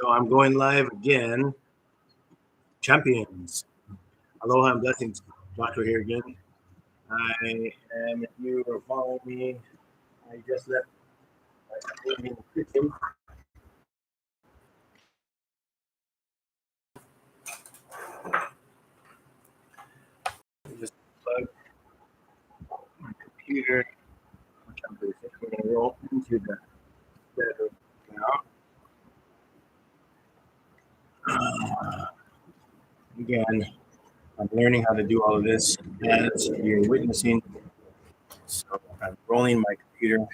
So I'm going live again. Champions. Aloha and blessings. Doctor here again. I am, if you are following me, I just left in the kitchen. Just plug my computer, which I'm going to roll into the bedroom now. Again, I'm learning how to do all of this as you're witnessing. So I'm rolling my computer.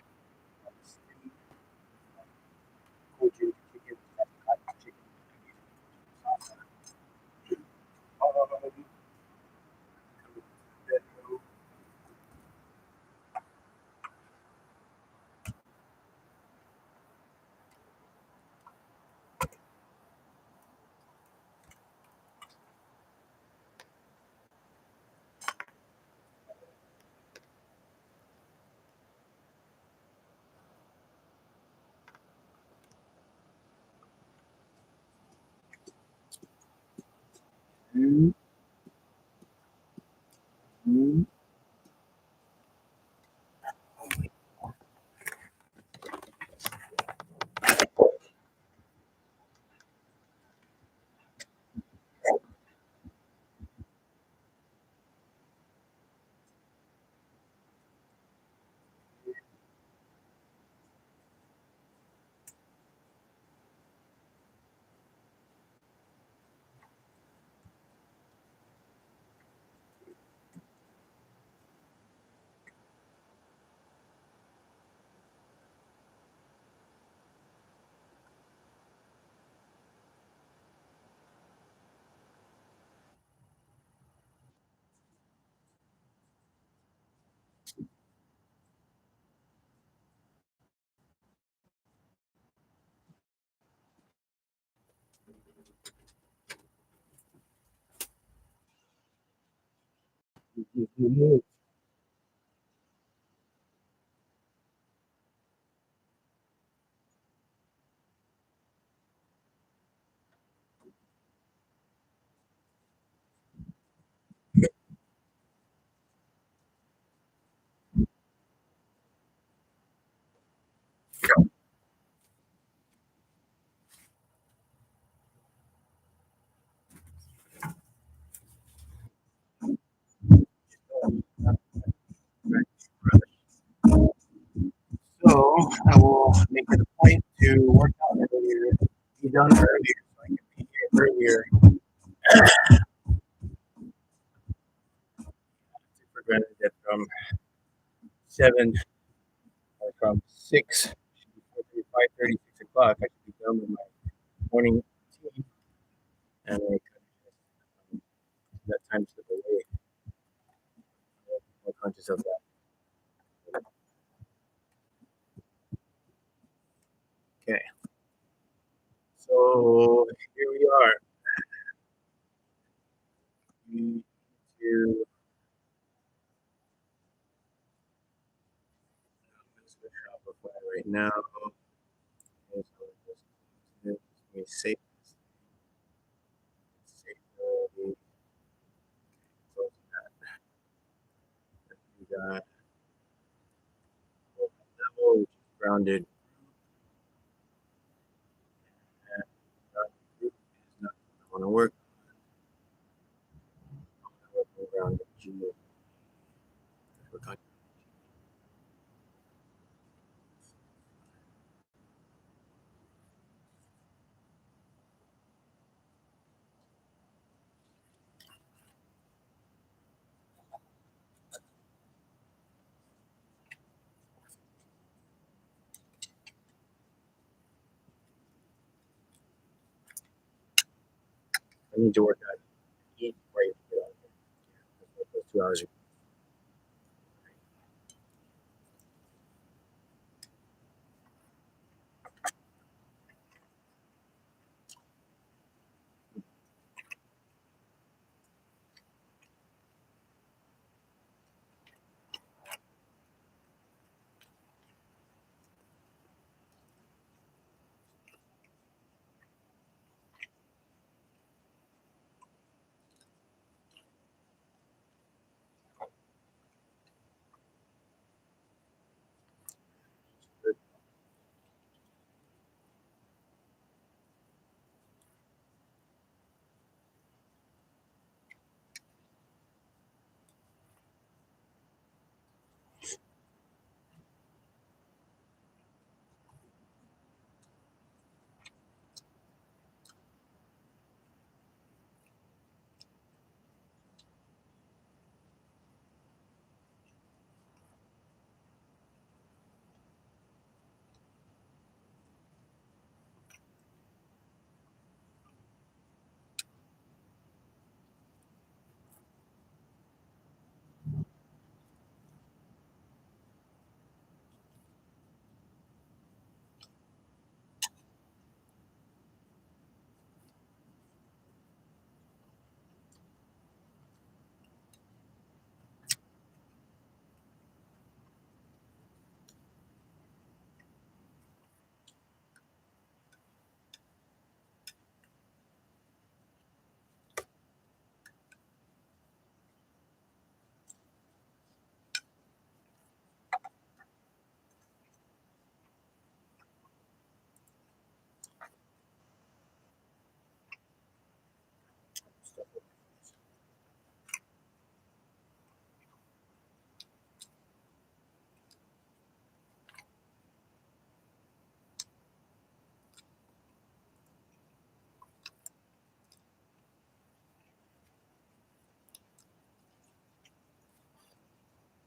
So I will make it a point to work out earlier, be done earlier, so I can be here earlier. For granted that from 7 or from 6, 5:30, 6 o'clock, I should be done with my morning tea, and I kind of that time slip away. I'm more conscious of that. Okay. So here we are. We need to Shopify right now. Okay, so let me save this. Save the close that. We got level, which is grounded. And group is not going to work. Grounded Genie. I need to work out. Eat right. Those 2 hours.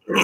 So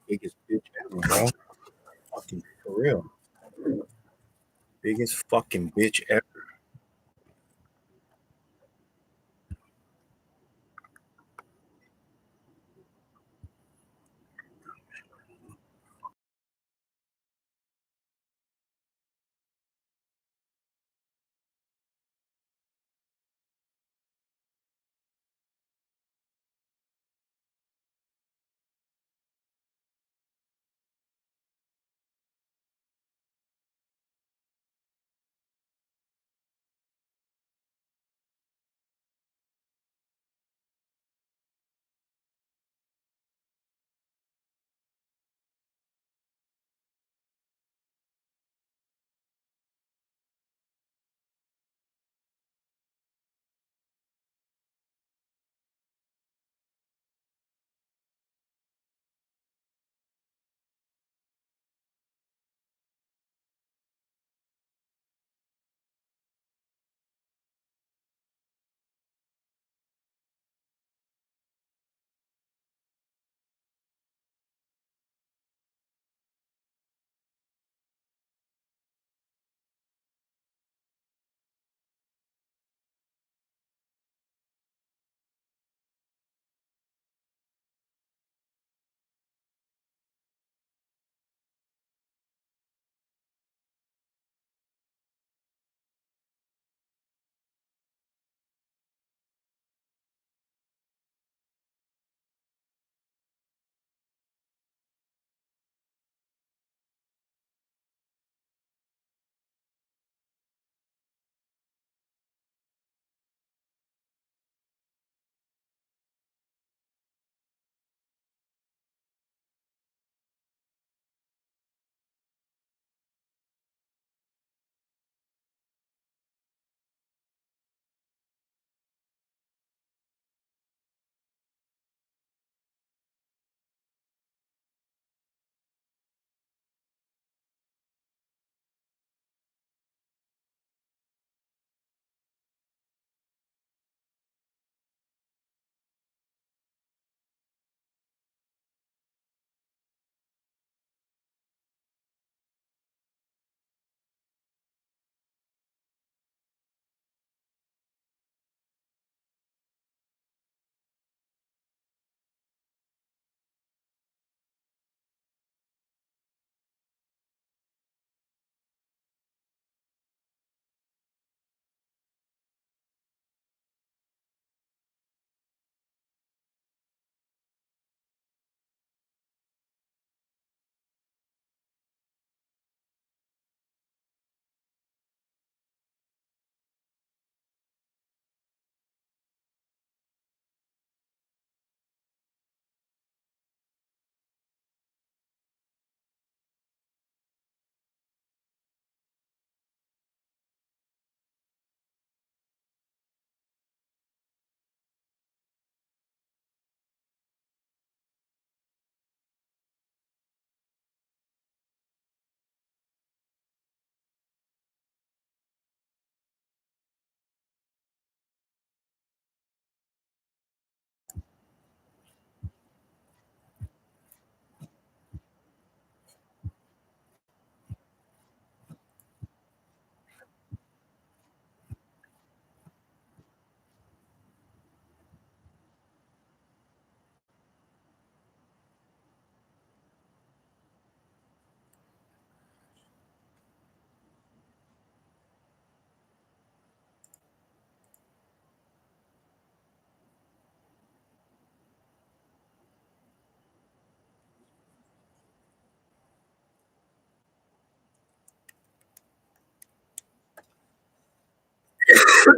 Biggest bitch ever, bro. Fucking for real. Biggest fucking bitch ever.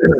Yeah,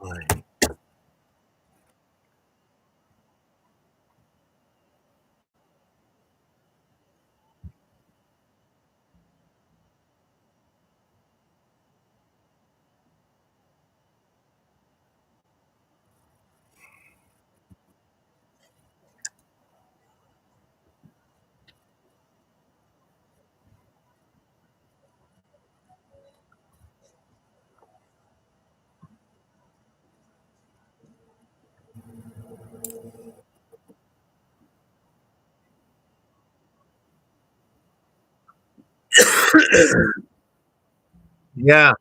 fine. Yeah.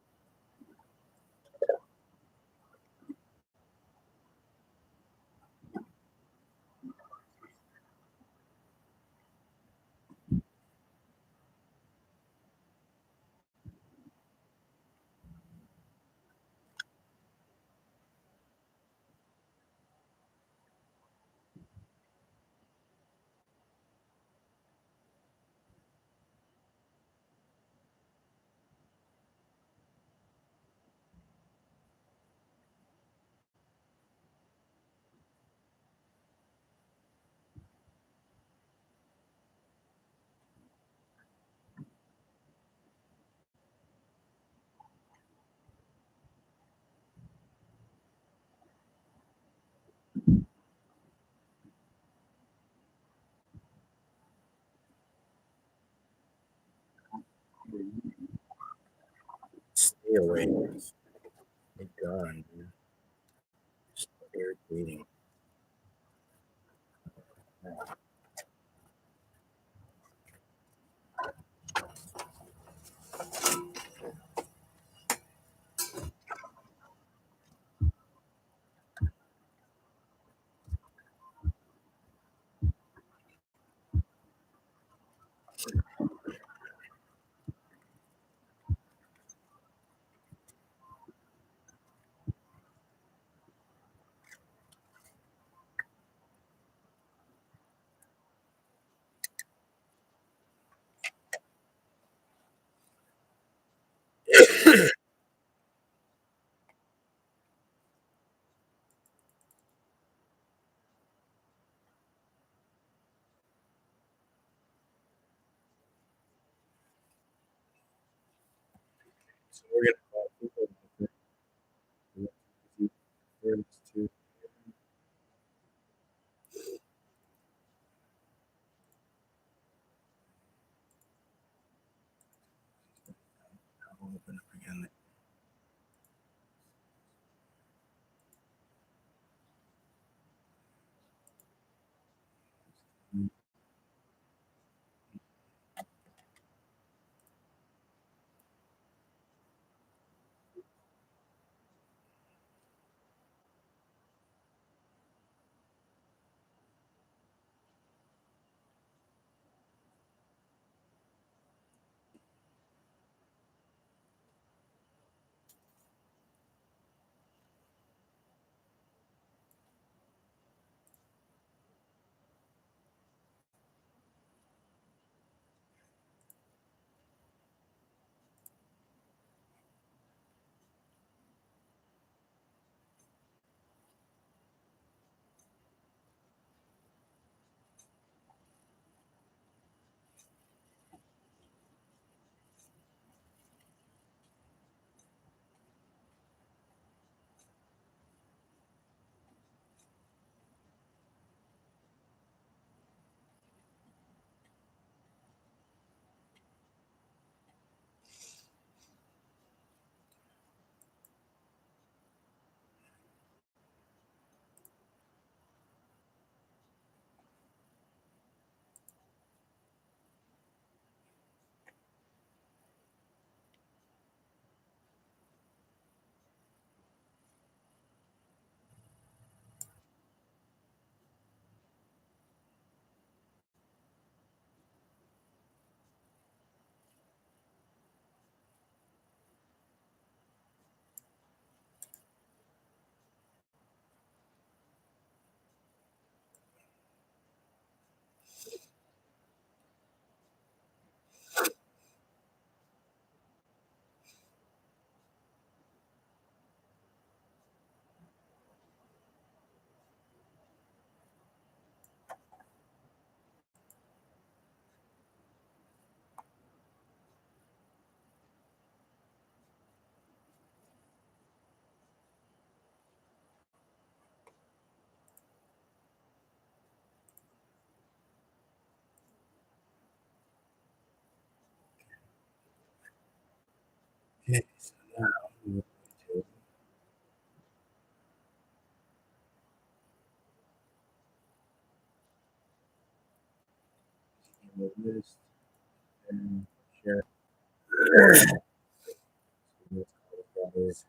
Stay away. My God, man. It's irritating. So we're gonna call people to open up again. Okay, so now I'm going to scan the list and share. Let's call it that is.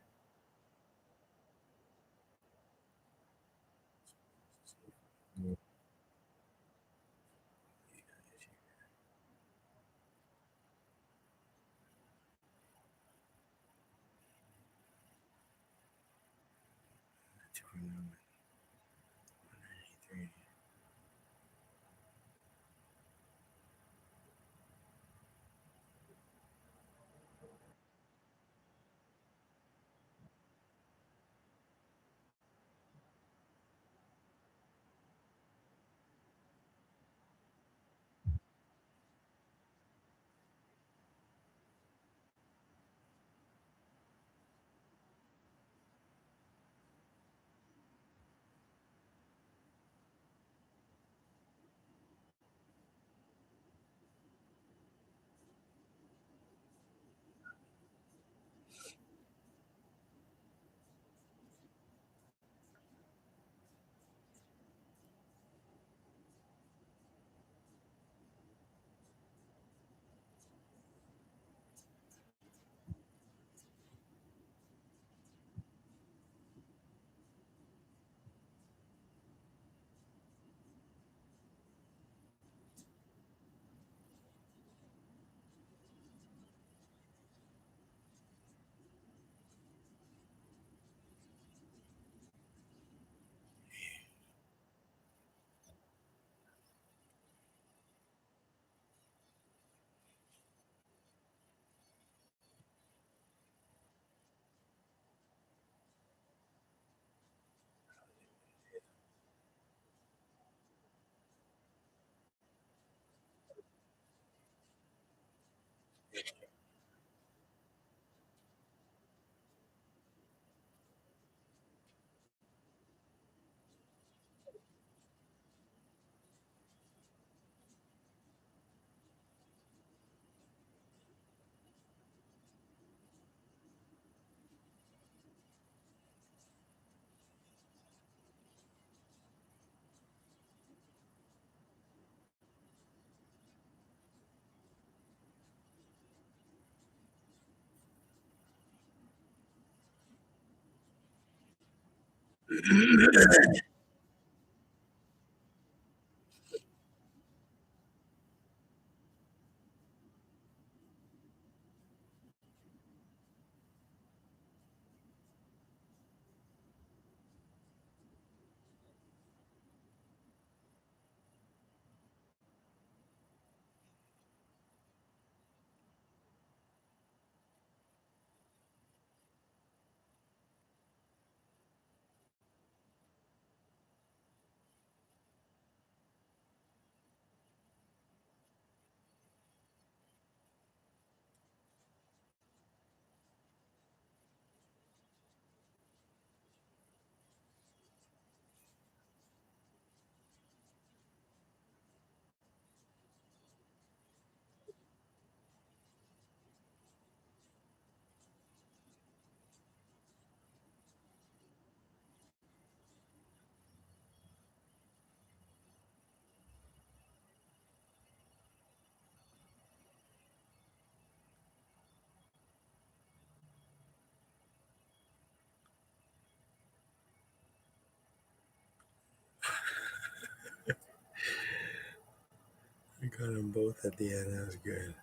I got them both at the end. That was good.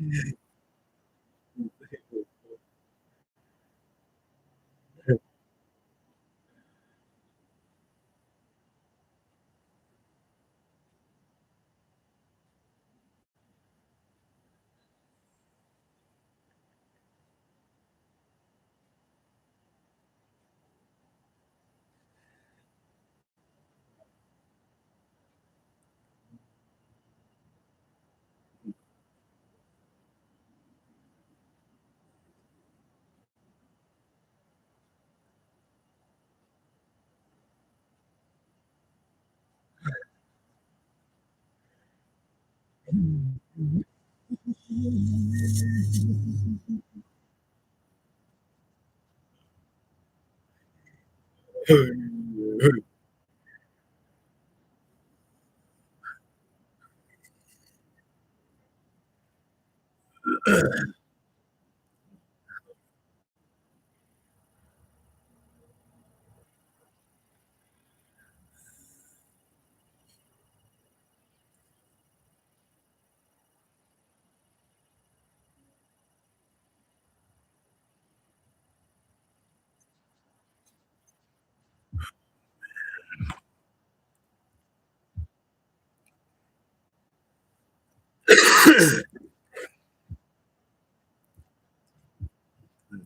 It's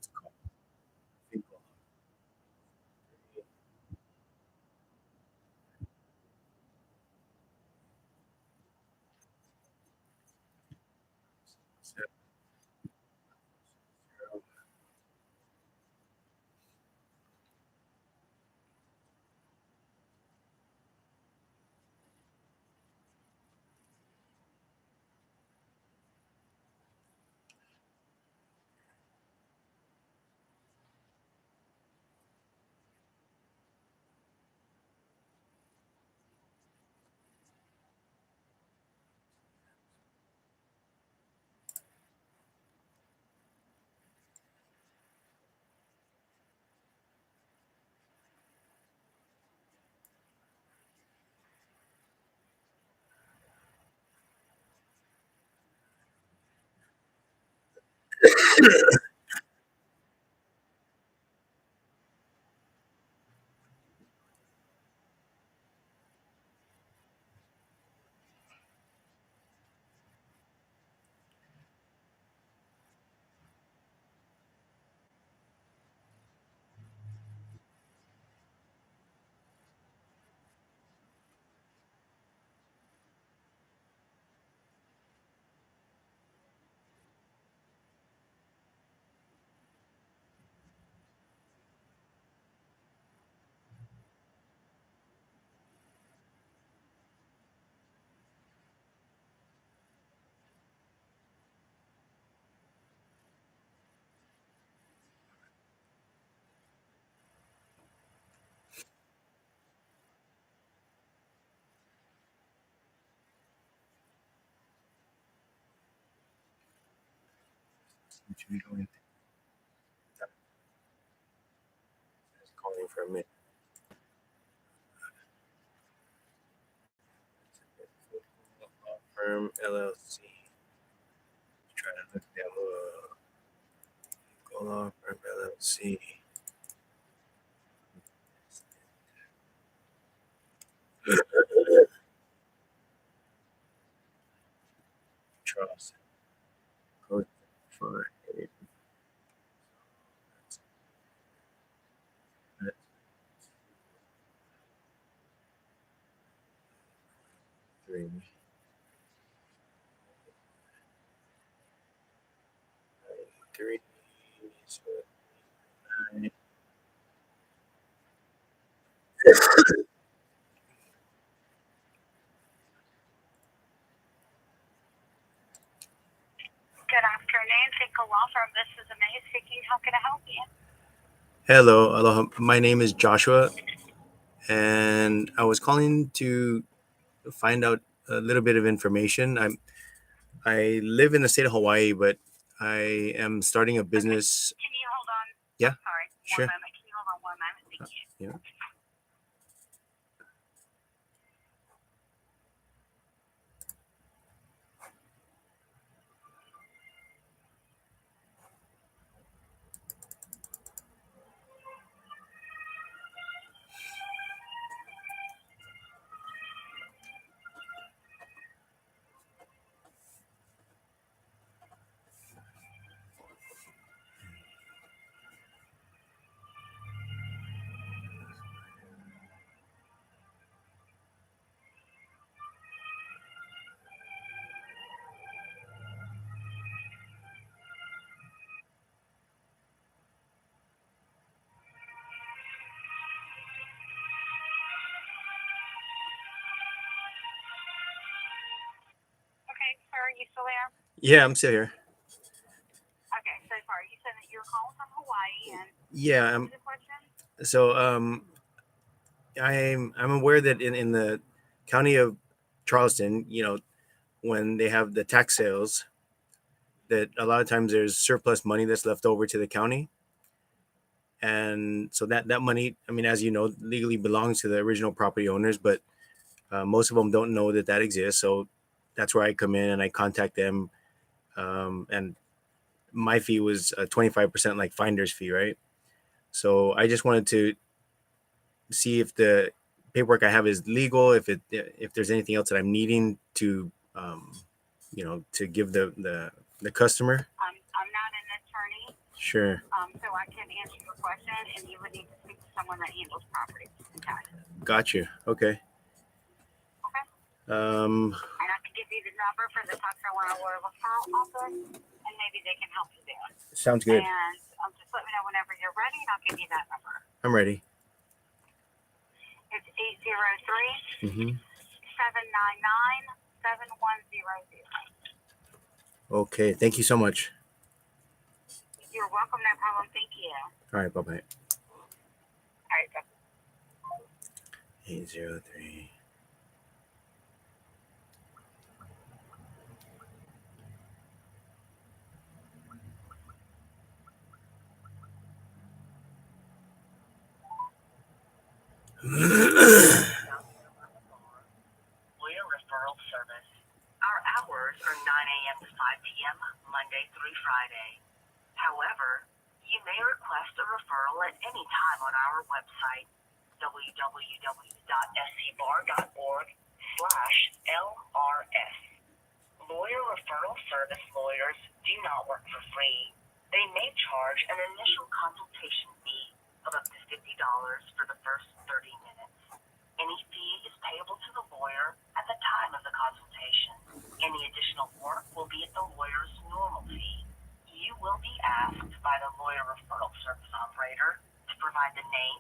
called Finkel. Seven, zero. What should we go into? It's calling for a minute. Law firm LLC. Try to look them up. Law firm LLC. Trust. Code for it. Three. Three. So, nine. Good afternoon, Finkel Law Firm. This is Amay speaking. How can I help you? Hello, aloha. My name is Joshua, and I was calling to find out a little bit of information. I live in the state of Hawaii, but I am starting a business. Can you hold on? Yeah, Sorry, sure. one moment. Can you hold on one moment? Thank you. Yeah. you still there? Yeah, I'm still here. Okay, so sorry. You said that you're calling from Hawaii, and Yeah. what was the question? So I'm aware that in the county of Charleston, when they have the tax sales, that a lot of times there's surplus money that's left over to the county, and so that money, I mean, as you know, legally belongs to the original property owners, but most of them don't know that exists. So that's where I come in and I contact them, and my fee was 25%, like finder's fee, right? So I just wanted to see if the paperwork I have is legal, if there's anything else that I'm needing to to give the customer. I'm not an attorney, Sure. so I can't answer your question, and you would need to speak to someone that handles property taxes. Got you. Okay. Okay. Um, And I can give you the number for the South Carolina Lawyer Referral Office, and maybe they can help you there. Sounds good. And just let me know whenever you're ready, and I'll give you that number. I'm ready. It's 803 Mm-hmm. 799 7100. Okay. Thank you so much. You're welcome. No problem. Thank you. All right. Bye bye. All right. 803. Lawyer Referral Service. Our hours are 9 a.m. to 5 p.m. Monday through Friday. However, you may request a referral at any time on our website, www.scbar.org/LRS. Lawyer Referral Service lawyers do not work for free. They may charge an initial consultation fee of up to $50 for the first 30 minutes. Any fee is payable to the lawyer at the time of the consultation. Any additional work will be at the lawyer's normal fee. You will be asked by the Lawyer Referral Service operator to provide the name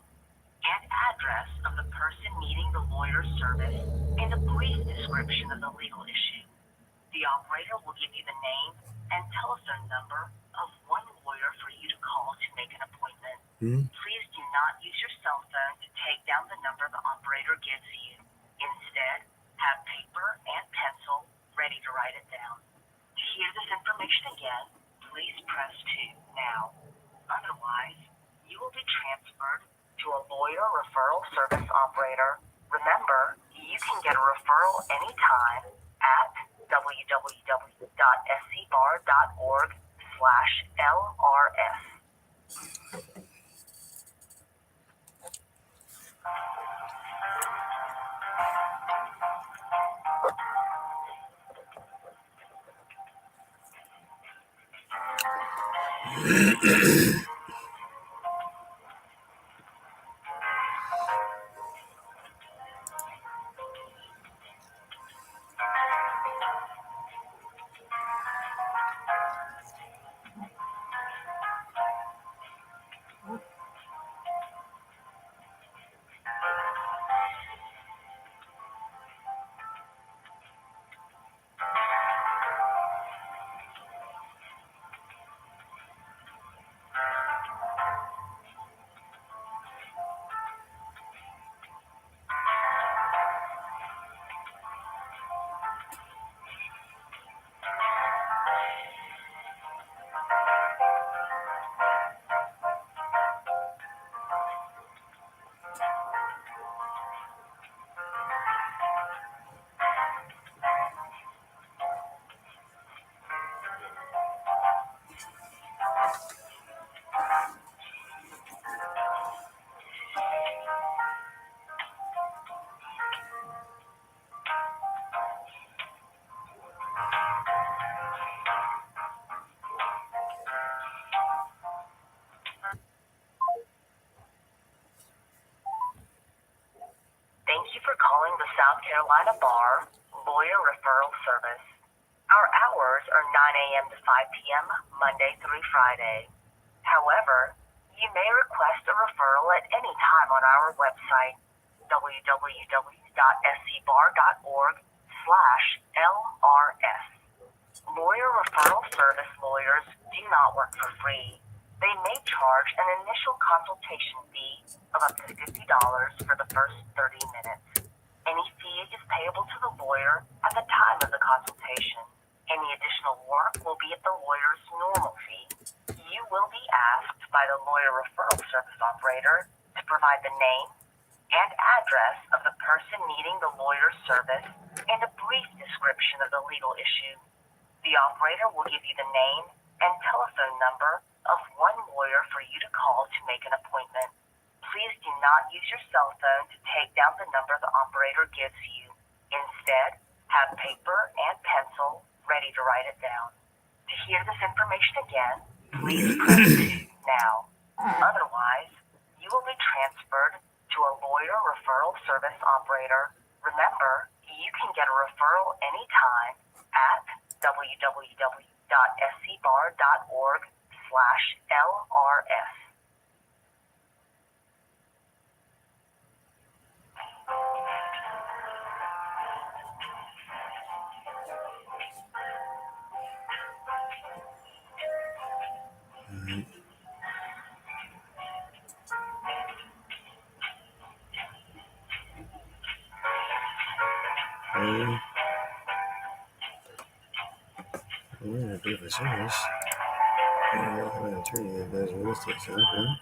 and address of the person needing the lawyer's service and a brief description of the legal issue. The operator will give you the name and telephone number of one lawyer for you to call to make an appointment. Please do not use your cell phone to take down the number the operator gives you. Instead, have paper and pencil ready to write it down. To hear this information again, please press 2 now. Otherwise, you will be transferred to a lawyer referral service operator. Remember, you can get a referral anytime at www.scbar.org/LRS. Thank you for calling the South Carolina Bar Lawyer Referral Service. Our hours are 9 a.m. to 5 p.m. Monday through Friday. However, you may request a referral at any time on our website, www.scbar.org/LRS. Lawyer referral service lawyers do not work for free. They may charge an initial consultation fee of up to $50 for the first 30 minutes. Any fee is payable to the lawyer at the time of the consultation. Any additional work will be at the lawyer's normal fee. You will be asked by the lawyer referral service operator to provide the name and address of the person needing the lawyer's service and a brief description of the legal issue. The operator will give you the name and telephone number of one lawyer for you to call to make an appointment. Please do not use your cell phone to take down the number the operator gives you. Instead, have paper and pencil ready to write it down. To hear this information again, please press 2 now. Otherwise, you will be transferred to a lawyer referral service operator. Remember, you can get a referral anytime at www.scbar.org/LRS. Yeah, pay for service. An attorney that does real estate stuff, huh?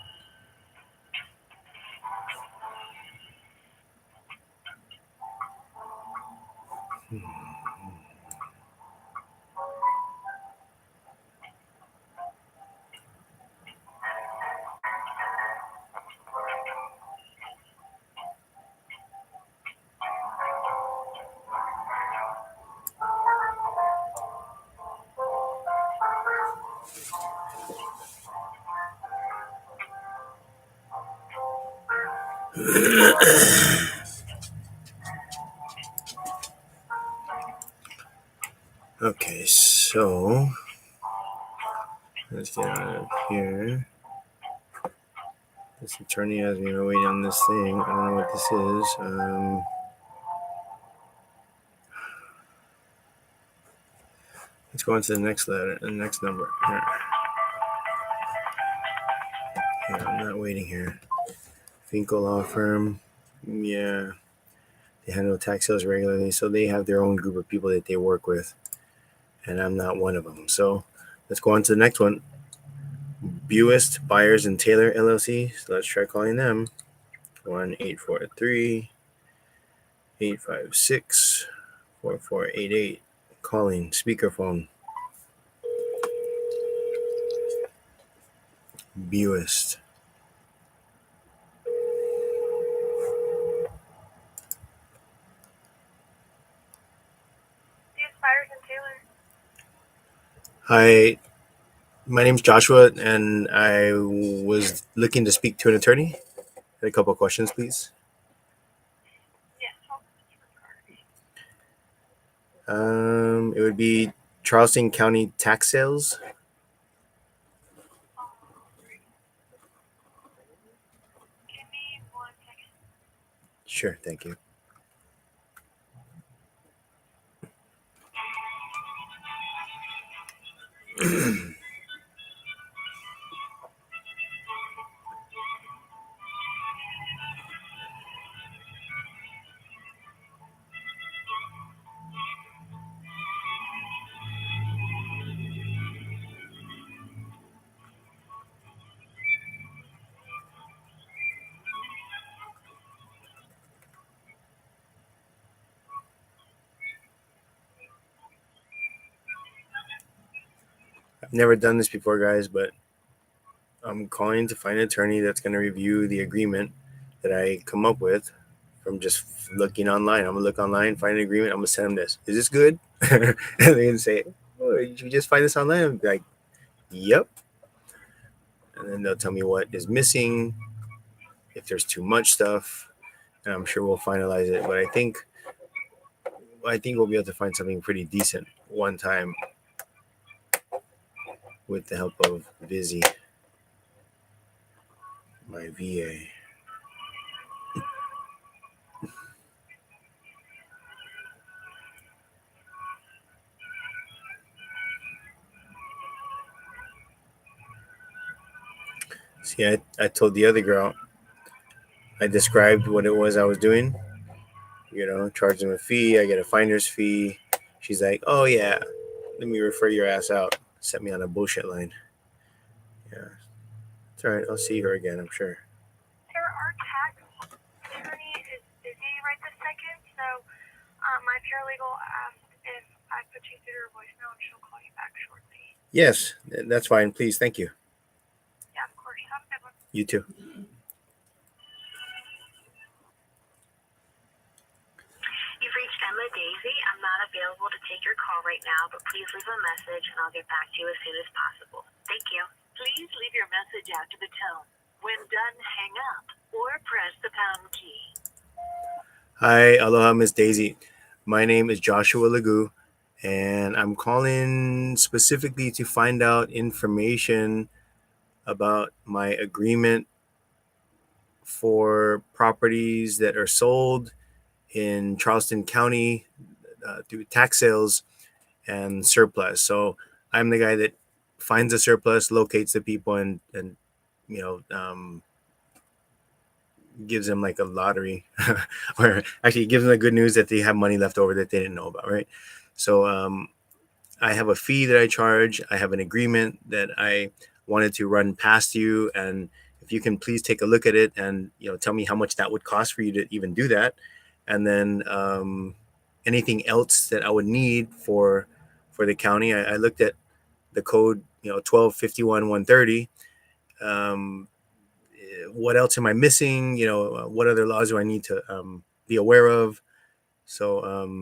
Okay, so let's get out of here. This attorney has me waiting on this thing. I don't know what this is. Let's go on to the next letter, the next number. Here. Yeah, I'm not waiting here. Finkel Law Firm. Yeah. They handle tax sales regularly, so they have their own group of people that they work with. And I'm not one of them. So let's go on to the next one. Buist Byers and Taylor LLC. So let's try calling them. 1-843-856-4488. Calling speakerphone. Buist. Byers and Taylor. Hi, my name's Joshua, and I was looking to speak to an attorney. I had a couple of questions, please. Yes. It would be Charleston County tax sales. Give me 1 second. Sure, thank you. I've never done this before, guys, but I'm calling to find an attorney that's going to review the agreement that I come up with from just looking online. I'm going to look online, find an agreement. I'm going to send them this. Is this good? And they're going to say, oh, did you just find this online? I'm like, yep. And then they'll tell me what is missing, if there's too much stuff, and I'm sure we'll finalize it. But I think we'll be able to find something pretty decent one time with the help of Vizzy, my VA. See, I told the other girl, I described what it was I was doing, charge them a fee, I get a finder's fee. She's like, oh, yeah, let me refer your ass out. Set me on a bullshit line. Yeah, it's all right. I'll see her again, I'm sure. Sir, our tax attorney is busy right this second, so my paralegal asked if I put you through her voicemail and she'll call you back shortly. Yes, that's fine. Please, thank you. Yeah, of course. Have a good one. You too. You've reached Emma Daisy. I'm not available to take your call right now, but please leave a message and I'll get back to you as soon as possible. Thank you. Please leave your message after the tone. When done, hang up or press the pound key. Hi, aloha, Miss Daisy. My name is Joshua Lagu, and I'm calling specifically to find out information about my agreement for properties that are sold in Charleston County through tax sales and surplus. So I'm the guy that finds the surplus, locates the people, and you know um, gives them like a lottery, or actually gives them the good news that they have money left over that they didn't know about, right? So I have a fee that I charge. I have an agreement that I wanted to run past you, and if you can please take a look at it and tell me how much that would cost for you to even do that, and then anything else that I would need for the county. I looked at the code, 1251 130. Um, what else am I missing? What other laws do I need to be aware of? So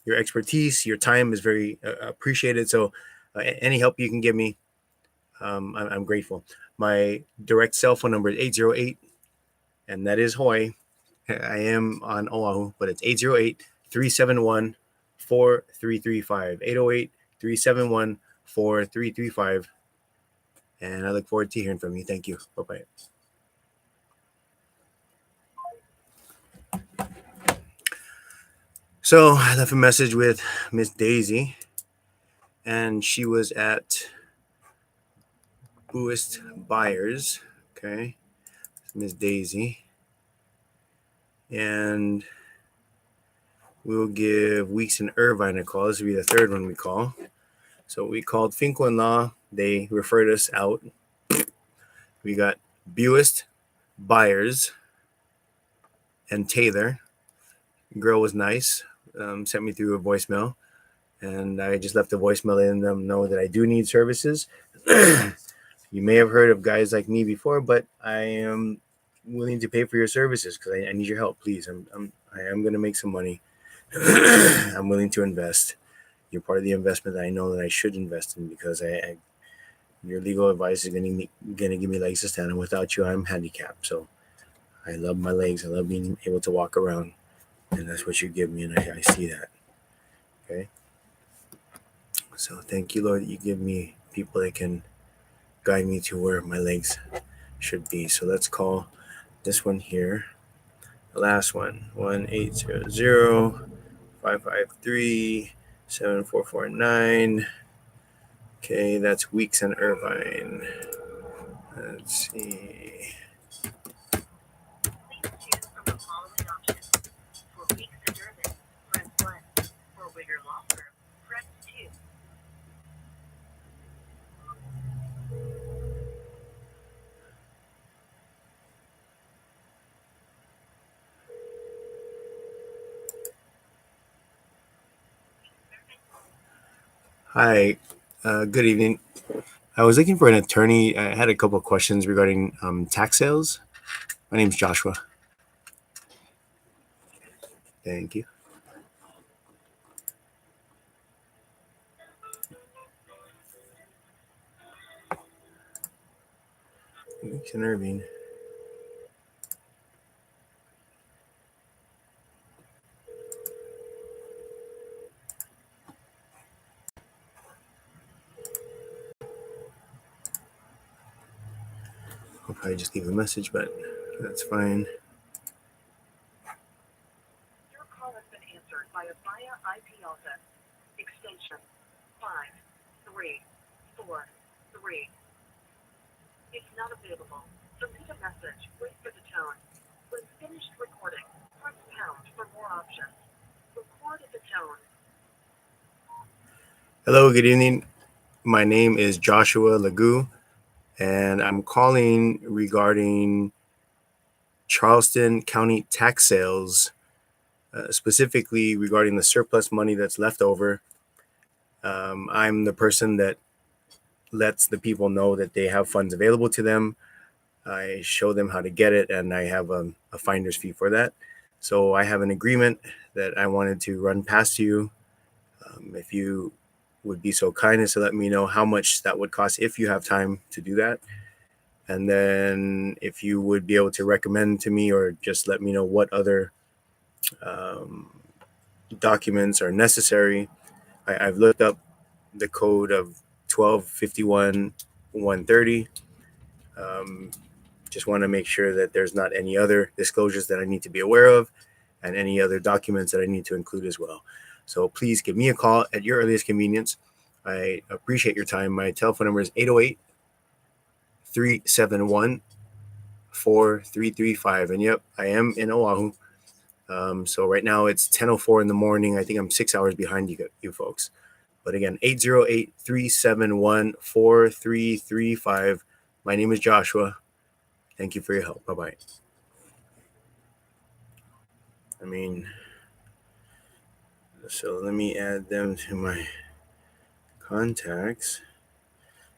your expertise, your time is very appreciated. So any help you can give me, I'm grateful. My direct cell phone number is 808, and that is Hawaii. I am on Oahu, but it's 808 371 4335. 808 371 4335. And I look forward to hearing from you. Thank you. Bye bye. So I left a message with Miss Daisy, and she was at Buist Buyers. Okay, Miss Daisy, and we'll give Weeks and Irvine a call. This will be the third one we call. So we called Finkel and Law. They referred us out. We got Buist Buyers and Taylor. Girl was nice. Sent me through a voicemail, and I just left a voicemail letting them know that I do need services. You may have heard of guys like me before, but I am willing to pay for your services because I need your help. Please, I am going to make some money. I'm willing to invest. You're part of the investment that I know that I should invest in because your legal advice is going to give me legs to stand on. Without you, I'm handicapped. So I love my legs. I love being able to walk around, and that's what you give me, and I see that. Okay. So thank you, Lord, that you give me people that can guide me to where my legs should be. So let's call this one here. The last one, 1-800-553-7449. Okay, that's Weeks and Irvine. Let's see. Please choose from the following options. For Weeks and Irvine, press 1. For Wigger Law Firm, press 2. Hi, good evening. I was looking for an attorney. I had a couple of questions regarding tax sales. My name's Joshua. Thank you. Weeks and Irvine. I'll probably just leave a message, but that's fine. Your call has been answered via IP office. Extension 5343. If not available, to leave a message, wait for the tone. When finished recording, press pound for more options. Record at the tone. Hello, good evening. My name is Joshua Lagu, and I'm calling regarding Charleston County tax sales, specifically regarding the surplus money that's left over. I'm the person that lets the people know that they have funds available to them. I show them how to get it, and I have a finder's fee for that. So I have an agreement that I wanted to run past you. If you would be so kind as to let me know how much that would cost if you have time to do that. And then if you would be able to recommend to me or just let me know what other documents are necessary. I've looked up the code of 1251 130. Just want to make sure that there's not any other disclosures that I need to be aware of and any other documents that I need to include as well. So please give me a call at your earliest convenience. I appreciate your time. My telephone number is 808 371 4335. And yep, I am in Oahu. So right now it's 10:04 in the morning. I think I'm 6 hours behind you folks. But again, 808 371 4335. My name is Joshua. Thank you for your help. Bye-bye. So let me add them to my contacts.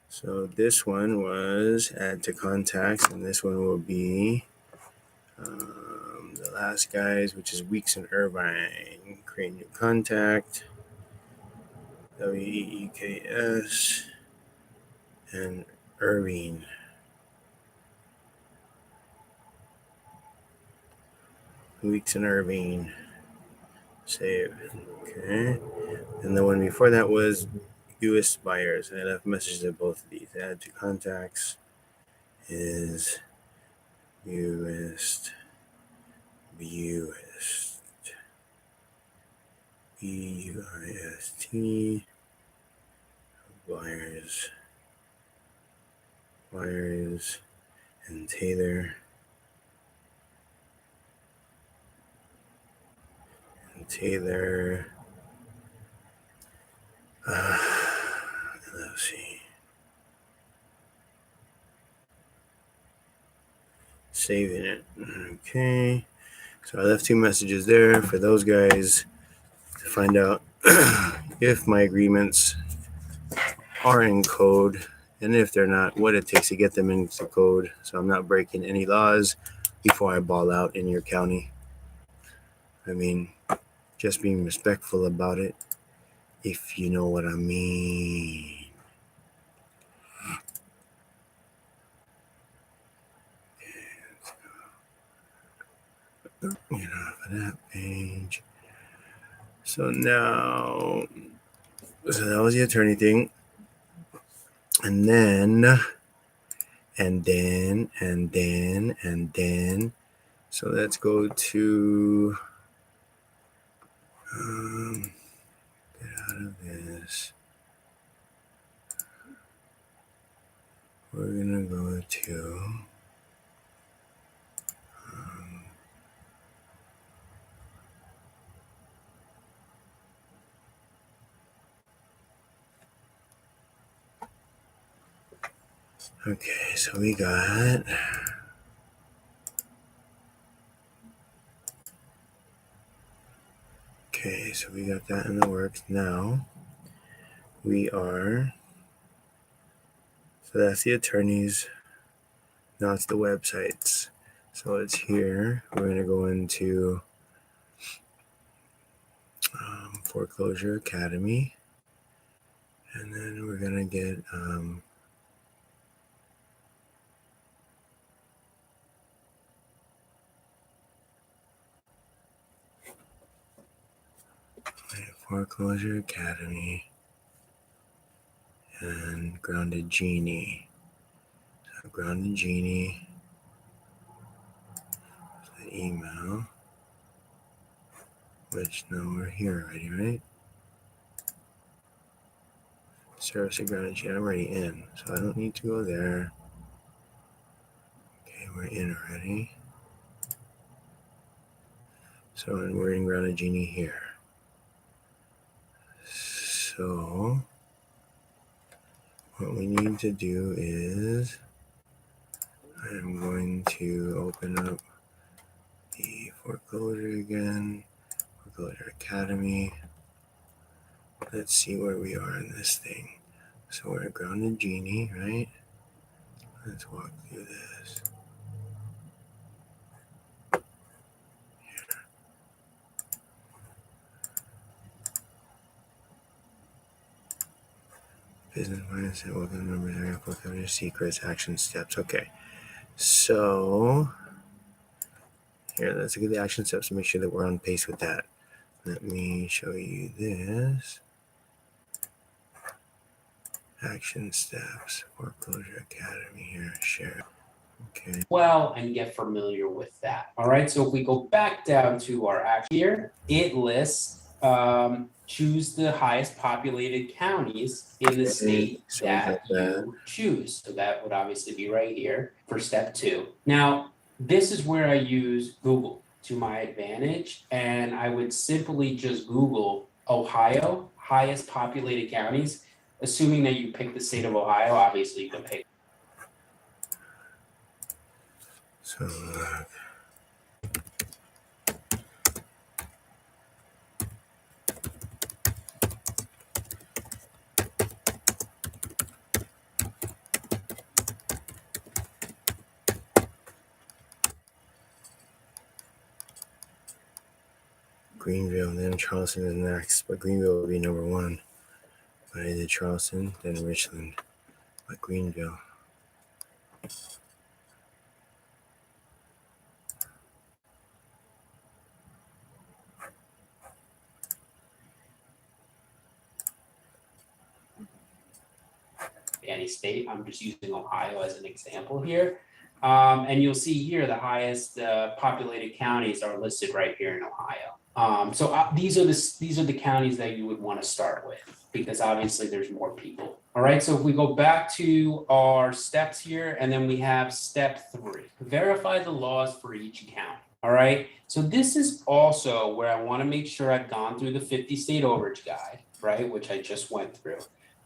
So this one was add to contacts, and this one will be the last guys, which is Weeks and Irvine. Create new contact. WEEKS and Irvine. Weeks and Irvine. Save. Okay. And the one before that was US buyers. I left messages of both of these. Add to contacts is US BUIST buyers and Taylor let's see, saving it. Okay, so I left 2 messages there for those guys to find out if my agreements are in code, and if they're not, what it takes to get them into code, so I'm not breaking any laws before I ball out in your county. Just being respectful about it, if you know what I mean. Get off of that page. So now, so that was the attorney thing. And then, so let's go to, get out of this. We're gonna go to, okay, so we got, okay, so we got that in the works. Now we are, so that's the attorneys. Now it's the websites. So it's here. We're gonna go into Foreclosure Academy, and then we're gonna get Foreclosure Academy and Grounded Genie. So Grounded Genie, the email, which no, we're here already, right? Service of Grounded Genie, I'm already in, so I don't need to go there. we're in already. So we're in Grounded Genie here. So what we need to do is I'm going to open up the foreclosure again, Foreclosure Academy. Let's see where we are in this thing. So we're at Grounded Genie, right? Let's walk through this. Business mindset, welcome numbers, area foreclosure secrets, action steps. Okay. So here, let's look at the action steps to make sure that we're on pace with that. Let me show you this. Action steps, Foreclosure Academy here, share. Okay. Well, and get familiar with that. All right, so if we go back down to our action here, it lists choose the highest populated counties in the state that you choose. So that would obviously be right here for step 2. Now, this is where I use Google to my advantage, and I would simply just Google Ohio, highest populated counties, assuming that you pick the state of Ohio. Obviously, you can pick. So Greenville, then Charleston is next, but Greenville will be number 1. But I did Charleston, then Richland, but Greenville. Any state, I'm just using Ohio as an example here. And you'll see here the highest populated counties are listed right here in Ohio. These are the counties that you would want to start with, because obviously there's more people. All right, so if we go back to our steps here, and then we have step 3, verify the laws for each county. All right, so this is also where I want to make sure I've gone through the 50 state overage guide, right, which I just went through,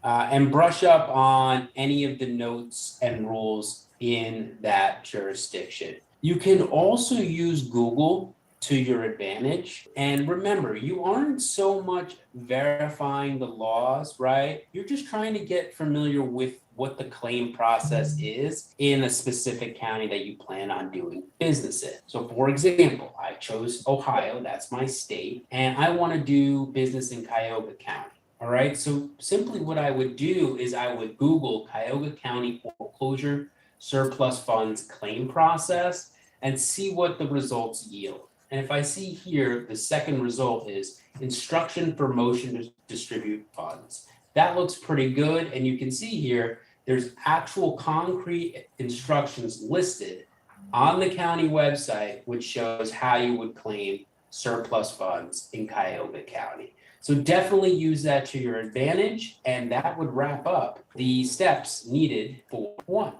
and brush up on any of the notes and rules in that jurisdiction. You can also use Google to your advantage. And remember, you aren't so much verifying the laws, right? You're just trying to get familiar with what the claim process is in a specific county that you plan on doing business in. So for example, I chose Ohio, that's my state, and I want to do business in Cuyahoga County. All right, so simply what I would do is I would Google Cuyahoga County foreclosure surplus funds claim process and see what the results yield. And if I see here, the second result is instruction for motion to distribute funds. That looks pretty good. And you can see here, there's actual concrete instructions listed on the county website, which shows how you would claim surplus funds in Cuyahoga County. So definitely use that to your advantage. And that would wrap up the steps needed for 1.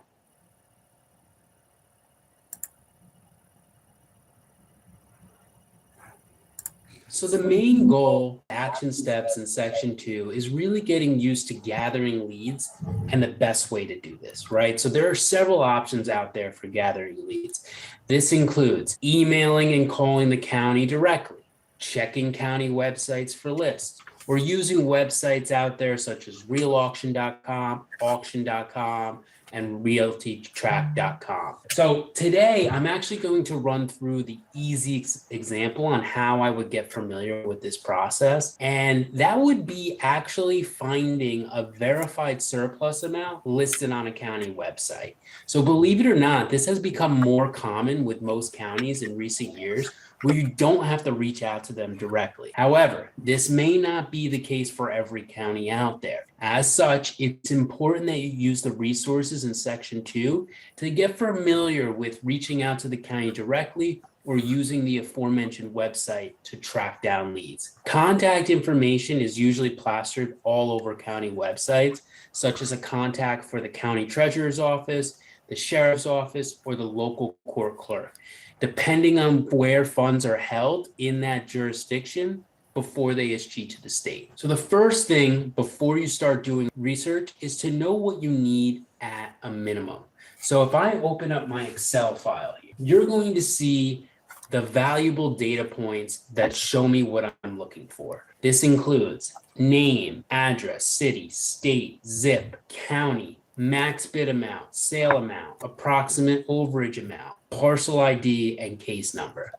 So the main goal, action steps in section 2, is really getting used to gathering leads and the best way to do this, right? So there are several options out there for gathering leads. This includes emailing and calling the county directly, checking county websites for lists, or using websites out there such as realauction.com, auction.com, and realtytrack.com. So today I'm actually going to run through the easy example on how I would get familiar with this process. And that would be actually finding a verified surplus amount listed on a county website. So believe it or not, this has become more common with most counties in recent years, where you don't have to reach out to them directly. However, this may not be the case for every county out there. As such, it's important that you use the resources in section 2 to get familiar with reaching out to the county directly or using the aforementioned website to track down leads. Contact information is usually plastered all over county websites, such as a contact for the county treasurer's office, the sheriff's office, or the local court clerk, depending on where funds are held in that jurisdiction before they issue to the state. So the first thing before you start doing research is to know what you need at a minimum. So if I open up my Excel file here, you're going to see the valuable data points that show me what I'm looking for. This includes name, address, city, state, zip, county, max bid amount, sale amount, approximate overage amount, parcel ID, and case number.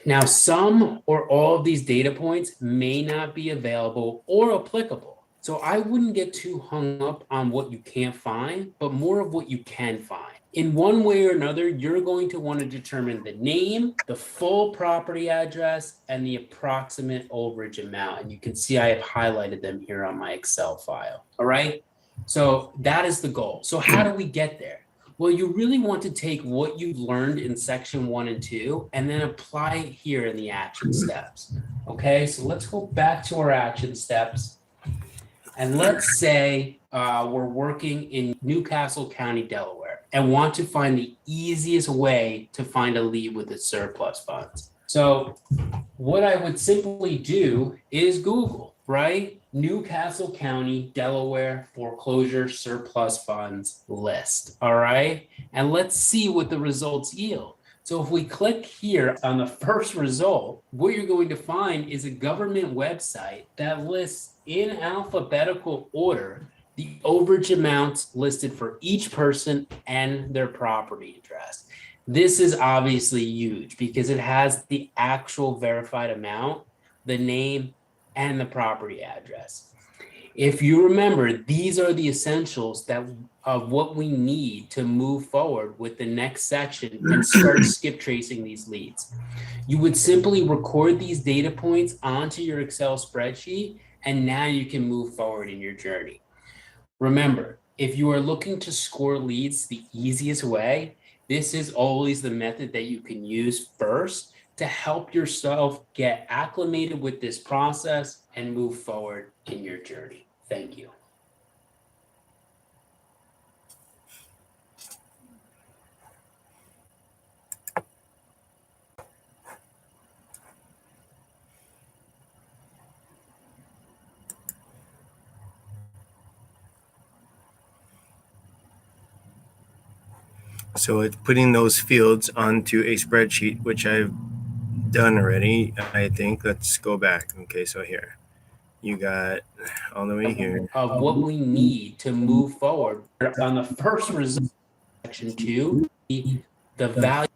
Now, some or all of these data points may not be available or applicable. So I wouldn't get too hung up on what you can't find, but more of what you can find. In one way or another, you're going to want to determine the name, the full property address, and the approximate overage amount. And you can see I have highlighted them here on my Excel file. All right. So that is the goal. So how do we get there? Well, you really want to take what you've learned in section 1 and 2 and then apply it here in the action steps. Okay, so let's go back to our action steps. And let's say we're working in Newcastle County, Delaware, and want to find the easiest way to find a lead with its surplus funds. So what I would simply do is Google, right? Newcastle County, Delaware foreclosure surplus funds list. All right. And let's see what the results yield. So if we click here on the first result, what you're going to find is a government website that lists in alphabetical order the overage amounts listed for each person and their property address. This is obviously huge because it has the actual verified amount, the name, and the property address. If you remember, these are the essentials of what we need to move forward with the next section and start skip tracing these leads. You would simply record these data points onto your Excel spreadsheet, and now you can move forward in your journey. Remember, if you are looking to score leads the easiest way, this is always the method that you can use first to help yourself get acclimated with this process and move forward in your journey. Thank you. So it's putting those fields onto a spreadsheet, which I've done already, I think. Let's go back. Okay, so here you got all the way here of what we need to move forward. On the first result, section 2, the value.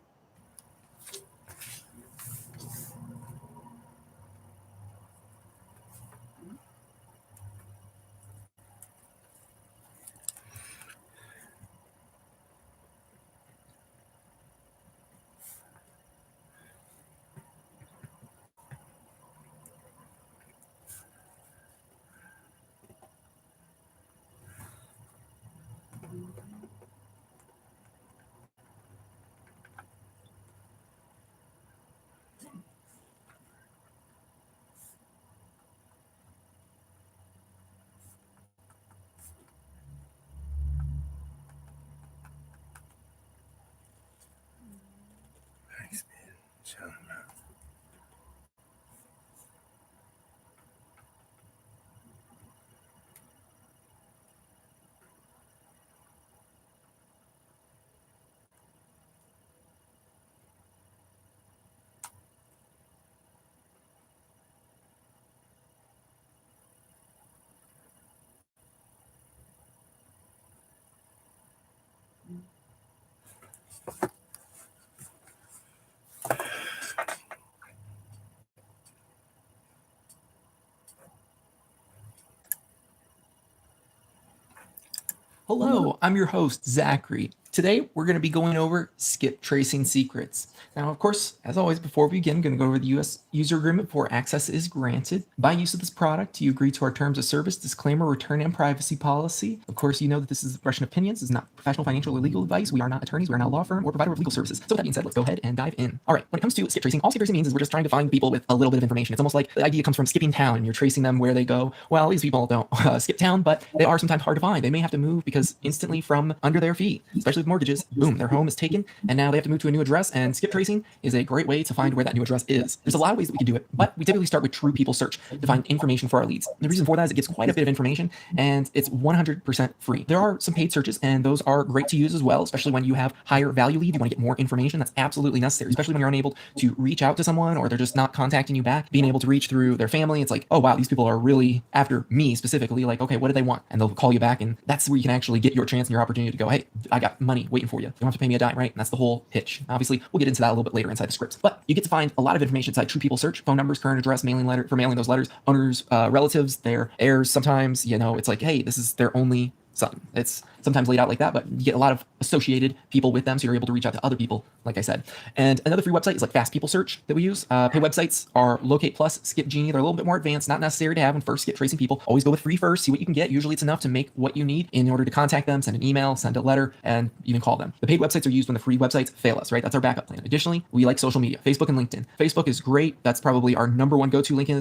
Hello, I'm your host, Zachary. Today, we're going to be going over skip tracing secrets. Now, of course, as always, before we begin, I'm going to go over the U.S. user agreement before access is granted. By use of this product, you agree to our terms of service, disclaimer, return, and privacy policy. Of course, you know that this is expression of opinions. This is not professional, financial, or legal advice. We are not attorneys. We are not a law firm or provider of legal services. So with that being said, let's go ahead and dive in. All right, when it comes to skip tracing, all skip tracing means is we're just trying to find people with a little bit of information. It's almost like the idea comes from skipping town, and you're tracing them where they go. Well, these people don't skip town, but they are sometimes hard to find. They may have to move because instantly from under their feet, especially impulsive mortgages, boom, their home is taken, and now they have to move to a new address, and skip tracing is a great way to find where that new address is. There's a lot of ways that we can do it, but we typically start with true people search to find information for our leads. The reason for that is it gives quite a bit of information, and it's 100% free. There are some paid searches, and those are great to use as well, especially when you have higher value lead, you want to get more information. That's absolutely necessary, especially when you're unable to reach out to someone or they're just not contacting you back. Being able to reach through their family, it's like, oh wow, these people are really after me specifically, like, okay, what do they want? And they'll call you back, and that's where you can actually get your chance and your opportunity to go, hey, I got money waiting for you. You don't have to pay me a dime, right? And that's the whole pitch. Obviously, we'll get into that a little bit later inside the scripts, but you get to find a lot of information inside true people search: phone numbers, current address, mailing letter for mailing those letters, owners, relatives, their heirs. Sometimes, it's like, hey, this is their only son. It's sometimes laid out like that, but you get a lot of associated people with them, so you're able to reach out to other people, like I said. And another free website is like Fast People Search that we use. Paid websites are Locate Plus, Skip Genie. They're a little bit more advanced, not necessary to have when first skip tracing people. Always go with free first, see what you can get. Usually it's enough to make what you need in order to contact them, send an email, send a letter, and even call them. The paid websites are used when the free websites fail us, right? That's our backup plan. Additionally, we like social media, Facebook and LinkedIn. Facebook is great. That's probably our number one go-to. LinkedIn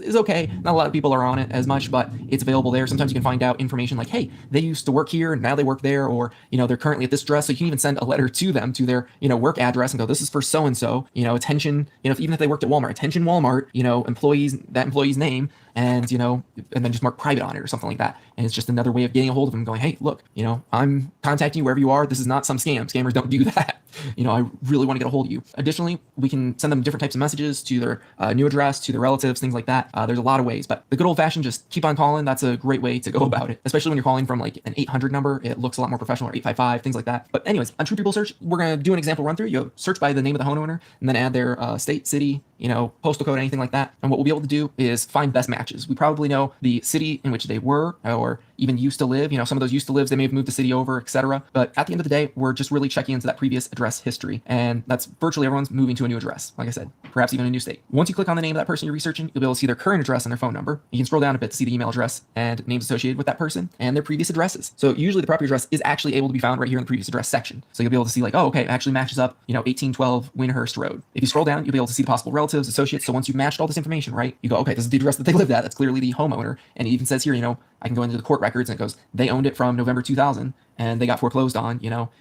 is okay. Not a lot of people are on it as much, but it's available there. Sometimes you can find out information like, hey, they used to work here and now they work there, or they're currently at this address. So you can even send a letter to them, to their work address, and go, this is for so and so, attention, even if they worked at Walmart, attention Walmart, employees, that employee's name, and and then just mark private on it or something like that. And it's just another way of getting a hold of them, going, hey, look, I'm contacting you wherever you are. This is not some scam. Scammers don't do that. I really want to get a hold of you. Additionally, we can send them different types of messages to their new address, to their relatives, things like that. There's a lot of ways, but the good old fashioned, just keep on calling. That's a great way to go about it, especially when you're calling from like an 800 number. It looks a lot more professional, or 855, things like that. But anyways, on True People Search, we're going to do an example run through. You search by the name of the homeowner and then add their state, city, postal code, anything like that. And what we'll be able to do is find best matches. We probably know the city in which they were, or even used to live. Some of those used to lives, they may have moved the city over, etc. But at the end of the day, we're just really checking into that previous address history. And that's virtually everyone's moving to a new address. Like I said, perhaps even a new state. Once you click on the name of that person you're researching, you'll be able to see their current address and their phone number. You can scroll down a bit to see the email address and names associated with that person and their previous addresses. So usually the property address is actually able to be found right here in the previous address section. So you'll be able to see like, oh, okay, it actually matches up, 1812 Windhurst Road. If you scroll down, you'll be able to see the possible relatives, associates. So once you've matched all this information, right, you go, okay, this is the address that they lived at. That's clearly the homeowner. And it even says here, I can go into the court records and it goes, they owned it from November 2000 and they got foreclosed on,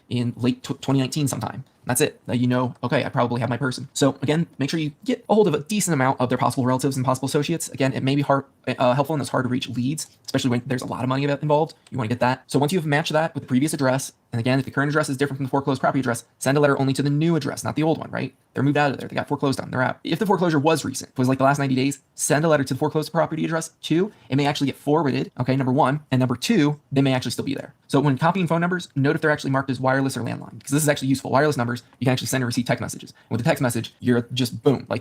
in late 2019 sometime. That's it. Okay, I probably have my person. So again, make sure you get a hold of a decent amount of their possible relatives and possible associates. Again, it may be helpful and it's hard to reach leads, especially when there's a lot of money involved. You want to get that. So once you've matched that with the previous address, and again, if the current address is different from the foreclosed property address, send a letter only to the new address, not the old one, right? They're moved out of there. They got foreclosed on. They're out. If the foreclosure was recent, it was like the last 90 days, send a letter to the foreclosed property address. 2, it may actually get forwarded. Okay, number 1. And number 2, they may actually still be there. So when copying phone numbers, note if they're actually marked as wireless or landline, because this is actually useful. Wireless numbers, you can actually send and receive text messages. And with the text message, you're just boom, like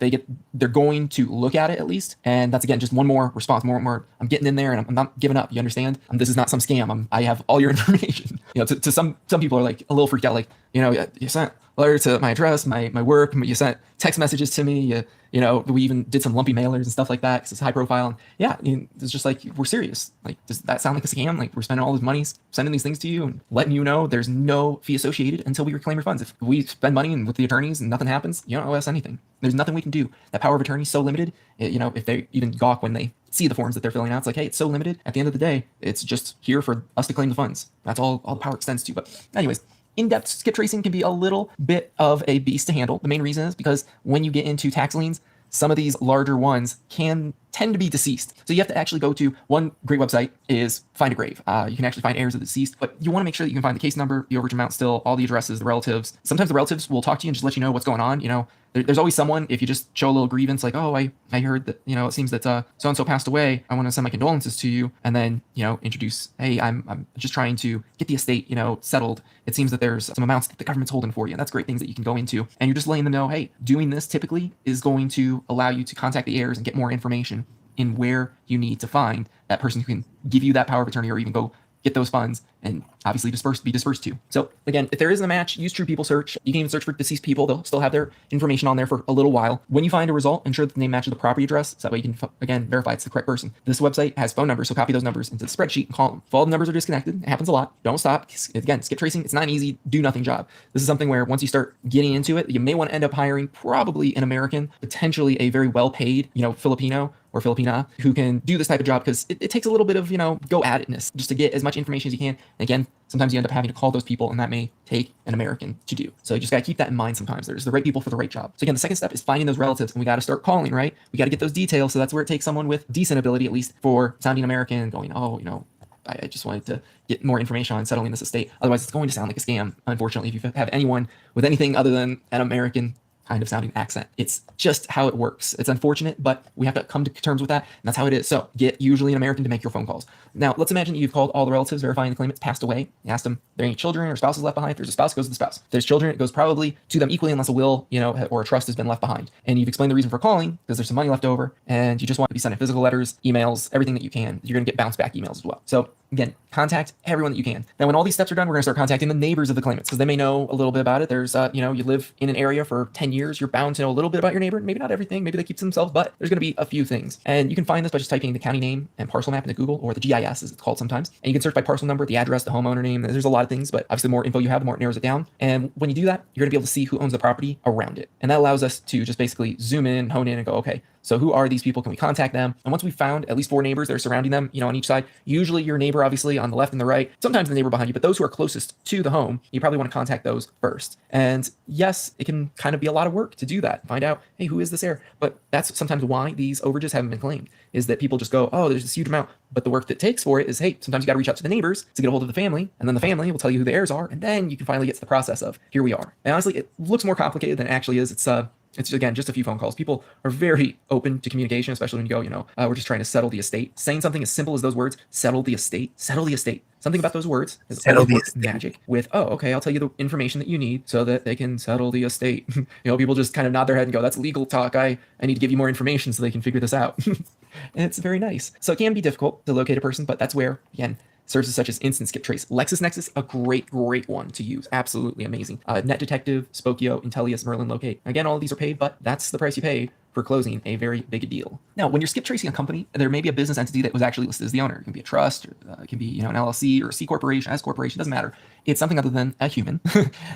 they're going to look at it at least. And that's again, just one more response, more, I'm getting in there and I'm not giving up. You understand? This is not some scam. I have all your information. To some people are like a little freaked out, like, you sent a letter to my address, my work, you sent text messages to me, we even did some lumpy mailers and stuff like that because it's high profile. And yeah, it's just like, we're serious. Like, does that sound like a scam? Like, we're spending all this money sending these things to you and letting you know there's no fee associated until we reclaim your funds. If we spend money and with the attorneys and nothing happens, you don't owe us anything. There's nothing we can do. That power of attorney is so limited. If they even gawk when they see the forms that they're filling out, it's like, hey, it's so limited. At the end of the day, it's just here for us to claim the funds. That's all the power extends to. But anyways, in-depth skip tracing can be a little bit of a beast to handle. The main reason is because when you get into tax liens, some of these larger ones can tend to be deceased. So you have to actually go to one great website is Find a Grave. You can actually find heirs of the deceased, but you want to make sure that you can find the case number, the overage amount still, all the addresses, the relatives. Sometimes the relatives will talk to you and just let you know what's going on. There's always someone, if you just show a little grievance, like, oh, I heard that, it seems that so-and-so passed away. I want to send my condolences to you. And then, introduce, hey, I'm just trying to get the estate, settled. It seems that there's some amounts that the government's holding for you. And that's great things that you can go into. And you're just letting them know, hey, doing this typically is going to allow you to contact the heirs and get more information in where you need to find that person who can give you that power of attorney or even go get those funds and obviously be dispersed to. So again, if there isn't a match, use True People Search. You can even search for deceased people. They'll still have their information on there for a little while. When you find a result, ensure that the name matches the property address. So that way you can, again, verify it's the correct person. This website has phone numbers, so copy those numbers into the spreadsheet and call them. If all the numbers are disconnected, it happens a lot. Don't stop. Again, skip tracing, it's not an easy, do nothing job. This is something where once you start getting into it, you may want to end up hiring probably an American, potentially a very well-paid, Filipino or Filipina who can do this type of job, because it takes a little bit of, go at itness just to get as much information as you can. And again, sometimes you end up having to call those people, and that may take an American to do. So you just got to keep that in mind sometimes. There's the right people for the right job. So again, the second step is finding those relatives, and we got to start calling, right? We got to get those details. So that's where it takes someone with decent ability, at least, for sounding American and going, oh, I just wanted to get more information on settling this estate. Otherwise, it's going to sound like a scam, unfortunately, if you have anyone with anything other than an American kind of sounding accent. It's just how it works. It's unfortunate, but we have to come to terms with that, and that's how it is. So get usually an American to make your phone calls. Now, let's imagine you've called all the relatives verifying the claimant passed away. You asked them, are there any children or spouses left behind? If there's a spouse, it goes to the spouse. If there's children, it goes probably to them equally unless a will, or a trust has been left behind. And you've explained the reason for calling because there's some money left over, and you just want to be sending physical letters, emails, everything that you can. You're going to get bounce back emails as well. So again, contact everyone that you can. Now, when all these steps are done, we're going to start contacting the neighbors of the claimants because they may know a little bit about it. There's, you live in an area for 10 years. You're bound to know a little bit about your neighbor. Maybe not everything. Maybe they keep to themselves, but there's going to be a few things. And you can find this by just typing the county name and parcel map into Google, or the GIS as it's called sometimes. And you can search by parcel number, the address, the homeowner name. There's a lot of things, but obviously the more info you have, the more it narrows it down. And when you do that, you're going to be able to see who owns the property around it. And that allows us to just basically zoom in, hone in, and go, okay, so who are these people? Can we contact them? And once we've found at least 4 neighbors that are surrounding them, on each side, usually your neighbor, obviously, on the left and the right, sometimes the neighbor behind you, but those who are closest to the home, you probably want to contact those first. And yes, it can kind of be a lot of work to do that. Find out, hey, who is this heir? But that's sometimes why these overages haven't been claimed, is that people just go, oh, there's this huge amount. But the work that takes for it is, hey, sometimes you got to reach out to the neighbors to get a hold of the family, and then the family will tell you who the heirs are, and then you can finally get to the process of, here we are. And honestly, it looks more complicated than it actually is. It's again, just a few phone calls. People are very open to communication, especially when you go, we're just trying to settle the estate. Saying something as simple as those words, settle the estate. Something about those words is always magic with, oh, okay, I'll tell you the information that you need so that they can settle the estate. People just kind of nod their head and go, that's legal talk. I need to give you more information so they can figure this out. And it's very nice. So it can be difficult to locate a person, but that's where, again, services such as Instant Skip Trace, LexisNexis, a great one to use. Absolutely amazing. Net Detective, Spokio, Intellius, Merlin Locate. Again, all of these are paid, but that's the price you pay for closing a very big deal. Now, when you're skip tracing a company, there may be a business entity that was actually listed as the owner. It can be a trust, or it can be an LLC or a C corporation, S corporation, doesn't matter. It's something other than a human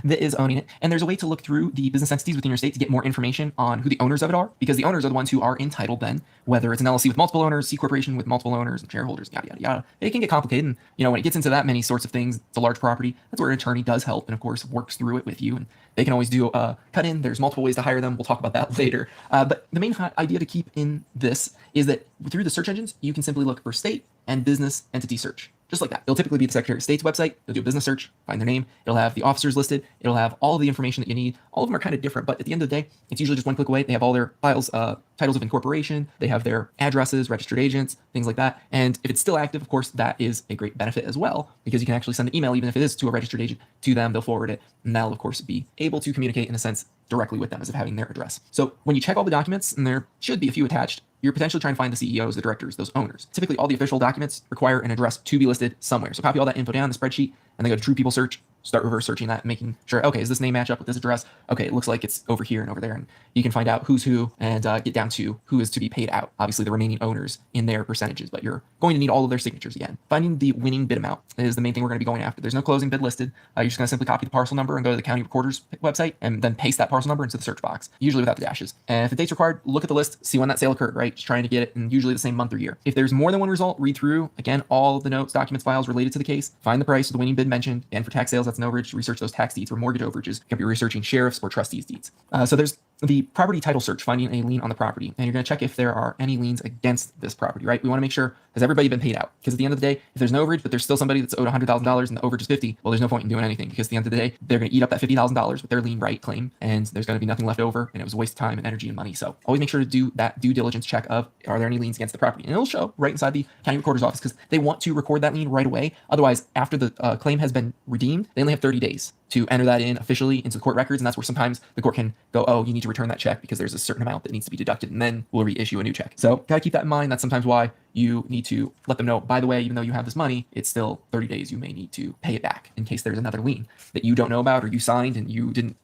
that is owning it. And there's a way to look through the business entities within your state to get more information on who the owners of it are, because the owners are the ones who are entitled then, whether it's an LLC with multiple owners, C corporation with multiple owners and shareholders, yada, yada, yada. It can get complicated. And, when it gets into that many sorts of things, it's a large property. That's where an attorney does help and, of course, works through it with you. And they can always do a cut in. There's multiple ways to hire them. We'll talk about that later. But the main idea to keep in this is that through the search engines, you can simply look for state and business entity search. Just like that. It'll typically be the Secretary of State's website. You'll do a business search, find their name. It'll have the officers listed. It'll have all of the information that you need. All of them are kind of different, but at the end of the day, it's usually just one click away. They have all their files, titles of incorporation. They have their addresses, registered agents, things like that. And if it's still active, of course, that is a great benefit as well, because you can actually send an email, even if it is to a registered agent, to them. They'll forward it, and they'll, of course, be able to communicate in a sense directly with them as if having their address. So when you check all the documents, and there should be a few attached, you're potentially trying to find the CEOs, the directors, those owners. Typically, all the official documents require an address to be listed somewhere. So copy all that info down in the spreadsheet, and then go to True People Search, start reverse searching that, making sure, okay, does this name match up with this address? Okay, it looks like it's over here and over there. And you can find out who's who and get down to who is to be paid out. Obviously, the remaining owners in their percentages, but you're going to need all of their signatures again. Finding the winning bid amount is the main thing we're going to be going after. There's no closing bid listed. You're just going to simply copy the parcel number and go to the county recorder's website and then paste that parcel number into the search box, usually without the dashes. And if the date's required, look at the list, see when that sale occurred, right? Just trying to get it in usually the same month or year. If there's more than one result, read through, again, all of the notes, documents, files related to the case, find the price of the winning bid mentioned, and for tax sales, that's an overage, research those tax deeds or mortgage overages. You can be researching sheriff's or trustees' deeds. So there's the property title search, finding a lien on the property. And you're going to check if there are any liens against this property, right? We want to make sure, has everybody been paid out? Because at the end of the day, if there's no overage, but there's still somebody that's owed $100,000 and the overage is 50, well, there's no point in doing anything, because at the end of the day, they're going to eat up that $50,000 with their lien right claim, and there's going to be nothing left over, and it was a waste of time and energy and money. So always make sure to do that due diligence check of, are there any liens against the property? And it'll show right inside the county recorder's office, because they want to record that lien right away. Otherwise, after the claim has been redeemed, they only have 30 days to enter that in officially into the court records. And that's where sometimes the court can go, oh, you need to return that check because there's a certain amount that needs to be deducted, and then we'll reissue a new check. So gotta keep that in mind. That's sometimes why you need to let them know, by the way, even though you have this money, it's still 30 days. You may need to pay it back in case there's another lien that you don't know about or you signed and you didn't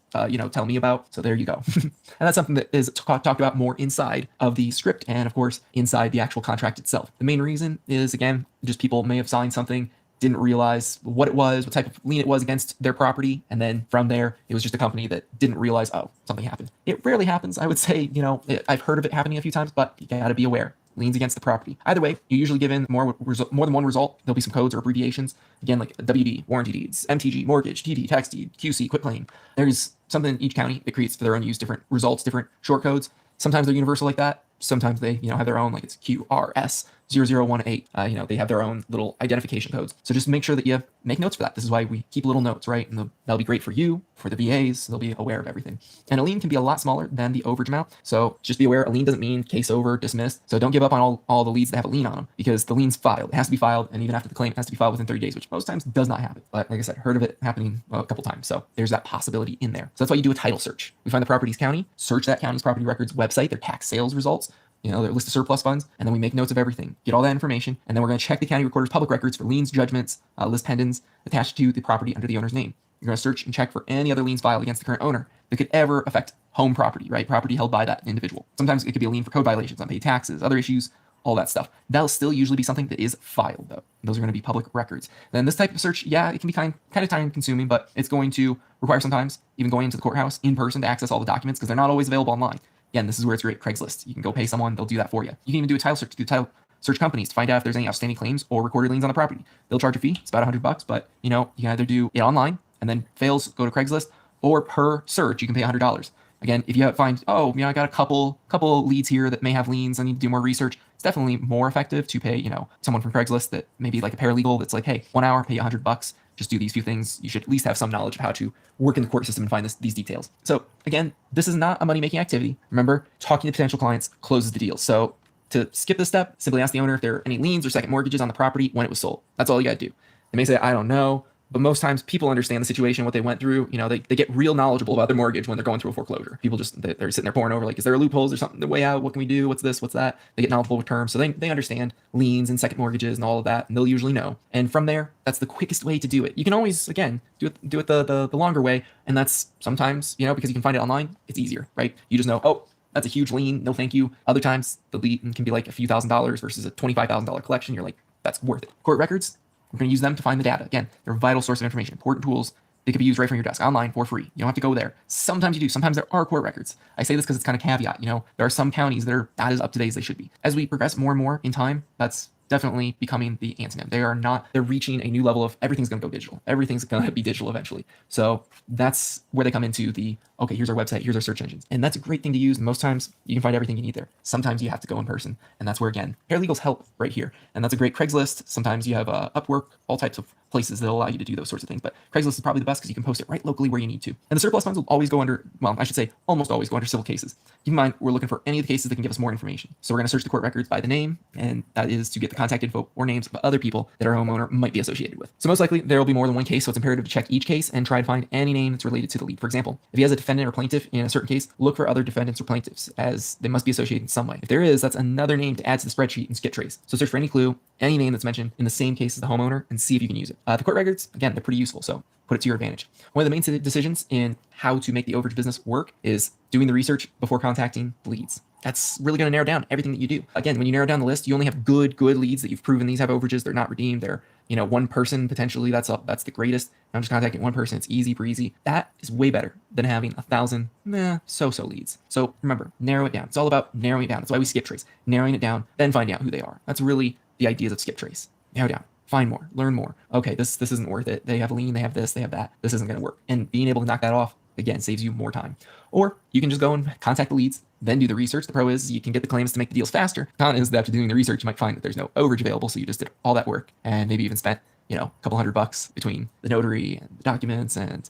tell me about. So there you go. And that's something that is talked about more inside of the script and, of course, inside the actual contract itself. The main reason is, again, just people may have signed something, didn't realize what it was, what type of lien it was against their property. And then from there, it was just a company that didn't realize, oh, something happened. It rarely happens. I would say, I've heard of it happening a few times, but you got to be aware. liens against the property. Either way, you usually given more than one result. There'll be some codes or abbreviations. Again, like WD, warranty deeds, MTG, mortgage, TD, tax deed, QC, quitclaim. There's something in each county that creates for their own use different results, different short codes. Sometimes they're universal like that. Sometimes they, have their own, like it's QRS 0018. They have their own little identification codes. So just make sure that you make notes for that. This is why we keep little notes, right? And that'll be great for you, for the VAs. They'll be aware of everything. And a lien can be a lot smaller than the overage amount. So just be aware, a lien doesn't mean case over, dismissed. So don't give up on all the leads that have a lien on them, because the lien's filed. It has to be filed. And even after the claim, it has to be filed within 30 days, which most times does not happen. But like I said, heard of it happening a couple times. So there's that possibility in there. So that's why you do a title search. We find the property's county, search that county's property records website, their tax sales results, their list of surplus funds, and then we make notes of everything, get all that information, and then we're going to check the county recorder's public records for liens, judgments, list pendants attached to the property under the owner's name. You're going to search and check for any other liens filed against the current owner that could ever affect home property, right? Property held by that individual. Sometimes it could be a lien for code violations, unpaid taxes, other issues, all that stuff. That'll still usually be something that is filed, though. Those are going to be public records. Then this type of search, it can be kind of time consuming, but it's going to require sometimes even going into the courthouse in person to access all the documents, because they're not always available online. Again, this is where it's great. Craigslist. You can go pay someone, they'll do that for you. You can even do a title search through title search companies to find out if there's any outstanding claims or recorded liens on the property. They'll charge a fee. It's about $100, but you can either do it online and then fails, go to Craigslist, or per search you can pay $100. Again, if you find, I got a couple leads here that may have liens, I need to do more research, it's definitely more effective to pay, someone from Craigslist that maybe like a paralegal that's like, hey, 1 hour, pay you $100. Just do these few things. You should at least have some knowledge of how to work in the court system and find these details. So again, this is not a money-making activity. Remember, talking to potential clients closes the deal. So to skip this step, simply ask the owner if there are any liens or second mortgages on the property when it was sold. That's all you got to do. They may say, I don't know. But most times people understand the situation, what they went through. They get real knowledgeable about their mortgage when they're going through a foreclosure. People they're sitting there poring over, like, is there a loophole? Is there something the way out? What can we do? What's this? What's that? They get knowledgeable with terms. So they understand liens and second mortgages and all of that. And they'll usually know. And from there, that's the quickest way to do it. You can always, again, do it the longer way. And that's sometimes, because you can find it online, it's easier, right? You just know, oh, that's a huge lien. No, thank you. Other times the lien can be like a few $1,000s versus a $25,000 collection. You're like, that's worth it. Court records, we're going to use them to find the data. Again, they're a vital source of information, important tools. They could be used right from your desk online for free. You don't have to go there. Sometimes you do. Sometimes there are court records. I say this because it's kind of caveat. There are some counties that are not as up to date as they should be. As we progress more and more in time, that's definitely becoming the antonym. They're reaching a new level of everything's going to go digital. Everything's going to be digital eventually. So that's where they come into okay, here's our website, here's our search engines. And that's a great thing to use. Most times you can find everything you need there. Sometimes you have to go in person. And that's where, again, paralegals help right here. And that's a great Craigslist. Sometimes you have Upwork, all types of places that allow you to do those sorts of things. But Craigslist is probably the best because you can post it right locally where you need to. And the surplus funds will always go under, almost always go under civil cases. Keep in mind, we're looking for any of the cases that can give us more information. So we're going to search the court records by the name, and that is to get the contact info or names of other people that our homeowner might be associated with. So most likely there will be more than one case, so it's imperative to check each case and try to find any name that's related to the lead. For example, if he has a defendant or plaintiff in a certain case, look for other defendants or plaintiffs, as they must be associated in some way. If there is, that's another name to add to the spreadsheet and skip trace. So search for any clue, any name that's mentioned in the same case as the homeowner, and see if you can use it. The court records, again, they're pretty useful, so put it to your advantage. One of the main decisions in how to make the overage business work is doing the research before contacting leads. That's really going to narrow down everything that you do. Again, when you narrow down the list, you only have good leads that you've proven these have overages. They're not redeemed. They're, one person potentially. That's the greatest. I'm just contacting one person. It's easy breezy. That is way better than having 1,000 so-so leads. So remember, narrow it down. It's all about narrowing it down. That's why we skip trace. Narrowing it down, then finding out who they are. That's really the ideas of skip trace. Narrow down. Find more, learn more. Okay, this isn't worth it. They have a lien, they have this, they have that. This isn't going to work. And being able to knock that off, again, saves you more time. Or you can just go and contact the leads, then do the research. The pro is you can get the claims to make the deals faster. The con is that after doing the research, you might find that there's no overage available. So you just did all that work and maybe even spent, a couple $100 between the notary and the documents and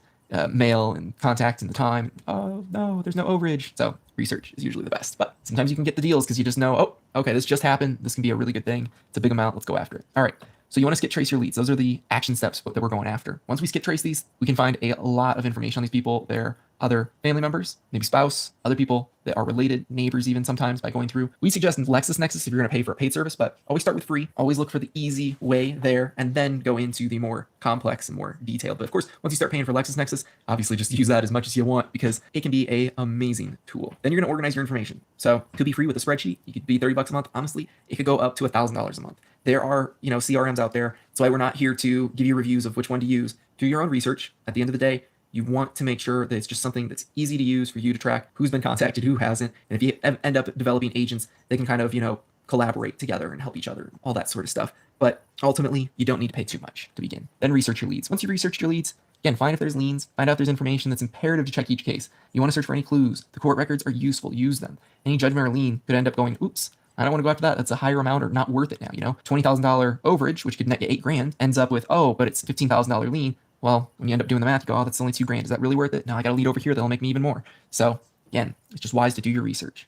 mail and contact and the time. Oh, no, there's no overage. So research is usually the best. But sometimes you can get the deals because you just know, oh, okay, this just happened. This can be a really good thing. It's a big amount. Let's go after it. All right. So you want to skip trace your leads. Those are the action steps that we're going after. Once we skip trace these, we can find a lot of information on these people, their other family members, maybe spouse, other people that are related, neighbors even sometimes by going through. We suggest LexisNexis if you're going to pay for a paid service, but always start with free. Always look for the easy way there and then go into the more complex and more detailed. But of course, once you start paying for LexisNexis, obviously just use that as much as you want because it can be an amazing tool. Then you're going to organize your information. So it could be free with a spreadsheet. It could be $30 a month. Honestly, it could go up to $1,000 a month. There are, CRMs out there. That's why we're not here to give you reviews of which one to use. Do your own research. At the end of the day, you want to make sure that it's just something that's easy to use for you to track who's been contacted, who hasn't. And if you end up developing agents, they can kind of, collaborate together and help each other, all that sort of stuff. But ultimately, you don't need to pay too much to begin. Then research your leads. Once you've researched your leads, again, find if there's liens, find out if there's information that's imperative to check each case. You want to search for any clues. The court records are useful, use them. Any judgment or lien could end up going, oops, I don't want to go after that. That's a higher amount or not worth it now. $20,000 overage, which could net you $8,000, ends up with, oh, but it's $15,000 lien. Well, when you end up doing the math, you go, oh, that's only $2,000. Is that really worth it? Now I got a lead over here that'll make me even more. So again, it's just wise to do your research.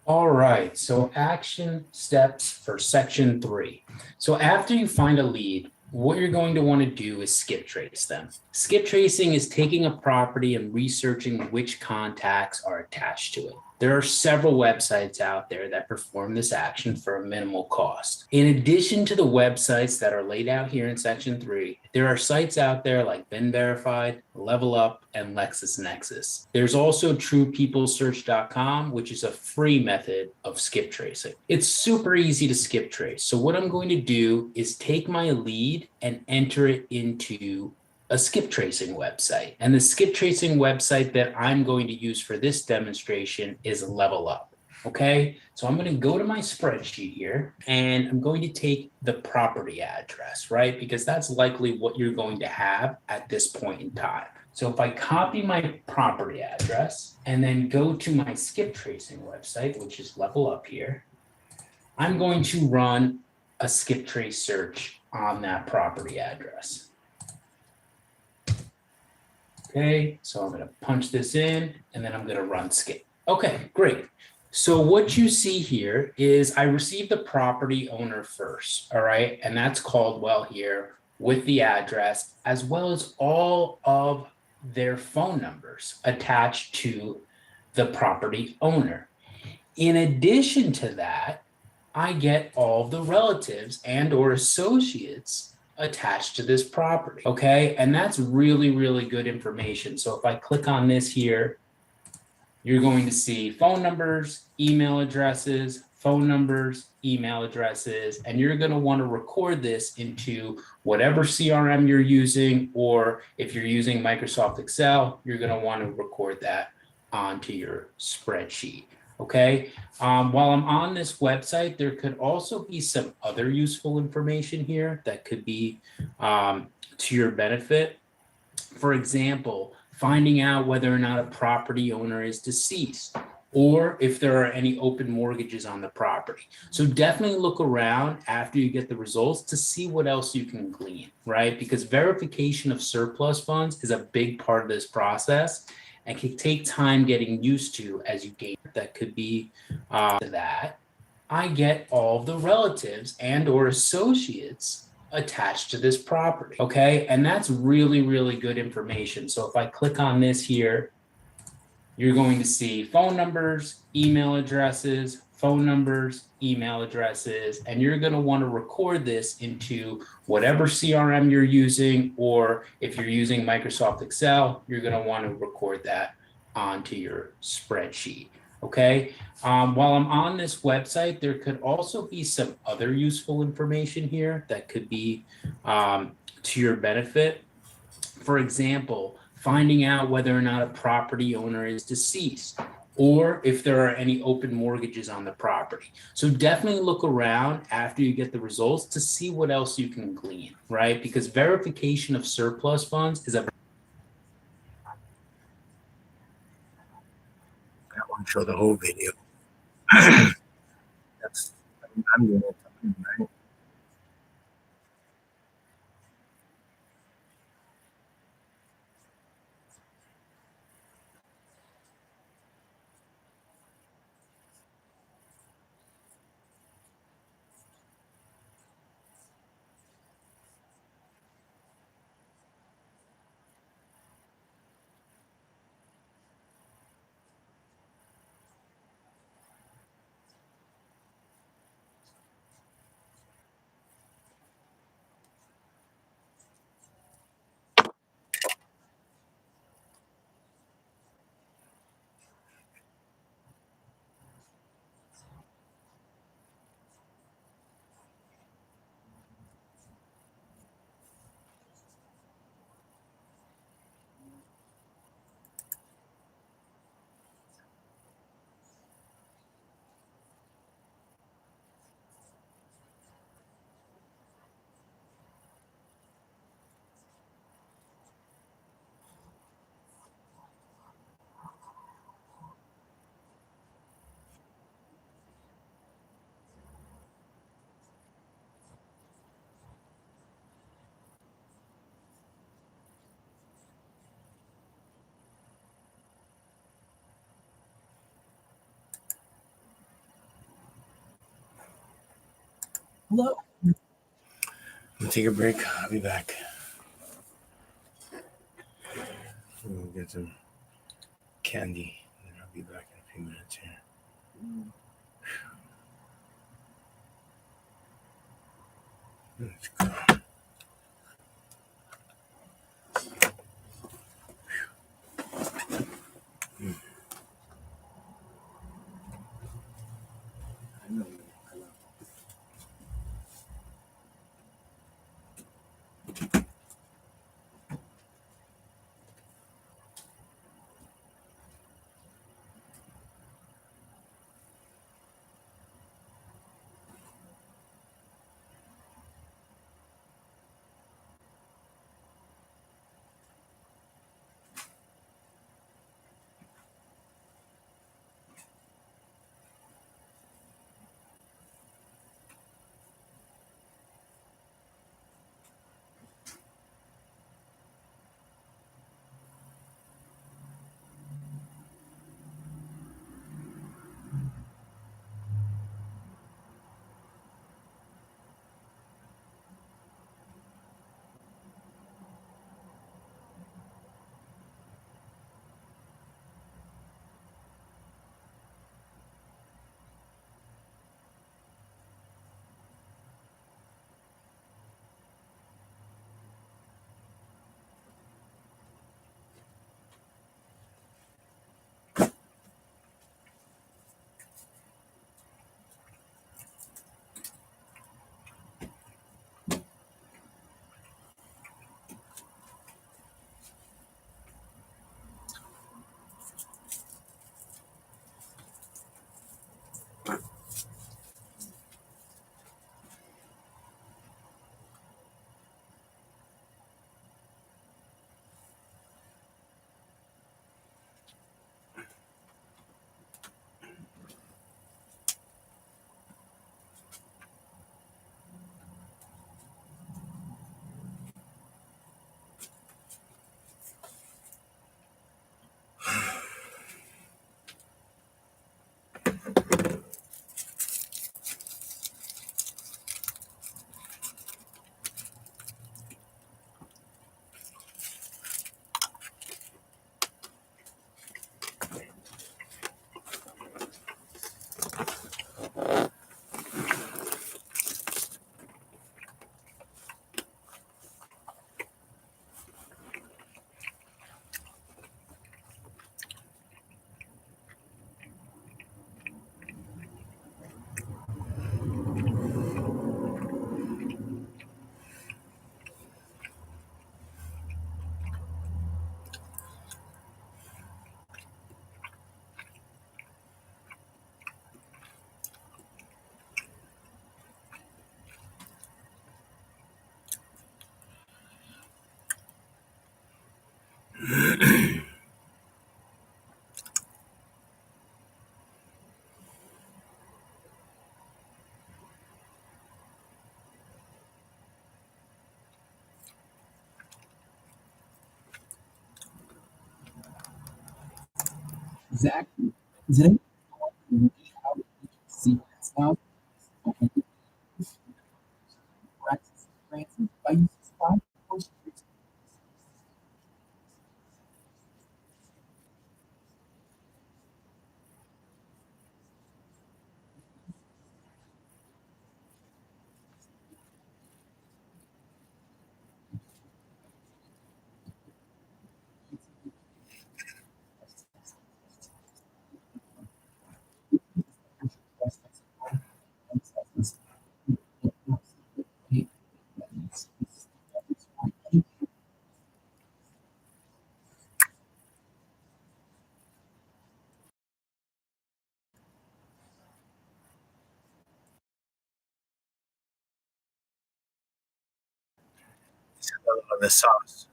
All right, so action steps for section 3. So after you find a lead, what you're going to want to do is skip trace them. Skip tracing is taking a property and researching which contacts are attached to it. There are several websites out there that perform this action for a minimal cost. In addition to the websites that are laid out here in section 3, there are sites out there like Been Verified, Level Up, and LexisNexis. There's also TruePeopleSearch.com, which is a free method of skip tracing. It's super easy to skip trace. So what I'm going to do is take my lead and enter it into a skip tracing website. And the skip tracing website that I'm going to use for this demonstration is Level Up. Okay, so I'm going to go to my spreadsheet here and I'm going to take the property address, right? Because that's likely what you're going to have at this point in time. So if I copy my property address and then go to my skip tracing website, which is Level Up here, I'm going to run a skip trace search on that property address. Okay, so I'm going to punch this in and then I'm going to run skip. Okay, great. So what you see here is I received the property owner first, all right? And that's Caldwell here with the address, as well as all of their phone numbers attached to the property owner. In addition to that, I get all of the relatives and or associates attached to this property, okay? And that's really, really good information. So if I click on this here, you're going to see phone numbers, email addresses, and you're going to want to record this into whatever CRM you're using, or if you're using Microsoft Excel, you're going to want to record that onto your spreadsheet. Okay, while I'm on this website, there could also be some other useful information here that could be to your benefit. For example, finding out whether or not a property owner is deceased, or if there are any open mortgages on the property. So definitely look around after you get the results to see what else you can glean, right? Because verification of surplus funds is a big part of this process and can take time getting used to as you gain. That could be that. I get all of the relatives and or associates attached to this property, okay? And that's really, really good information. So if I click on this here, you're going to see phone numbers, email addresses, and you're going to want to record this into whatever CRM you're using, or if you're using Microsoft Excel, you're going to want to record that onto your spreadsheet. Okay. While I'm on this website, there could also be some other useful information here that could be to your benefit. For example, finding out whether or not a property owner is deceased, or if there are any open mortgages on the property. So definitely look around after you get the results to see what else you can glean, right? Because verification of surplus funds is a... That won't show the whole video. That's, I'm doing it, right? Hello. I'm gonna take a break. I'll be back. We'll get some candy, and I'll be back in a few minutes here. Let's go. Zach, is it how to secrets now? Access grants by using spy. The sauce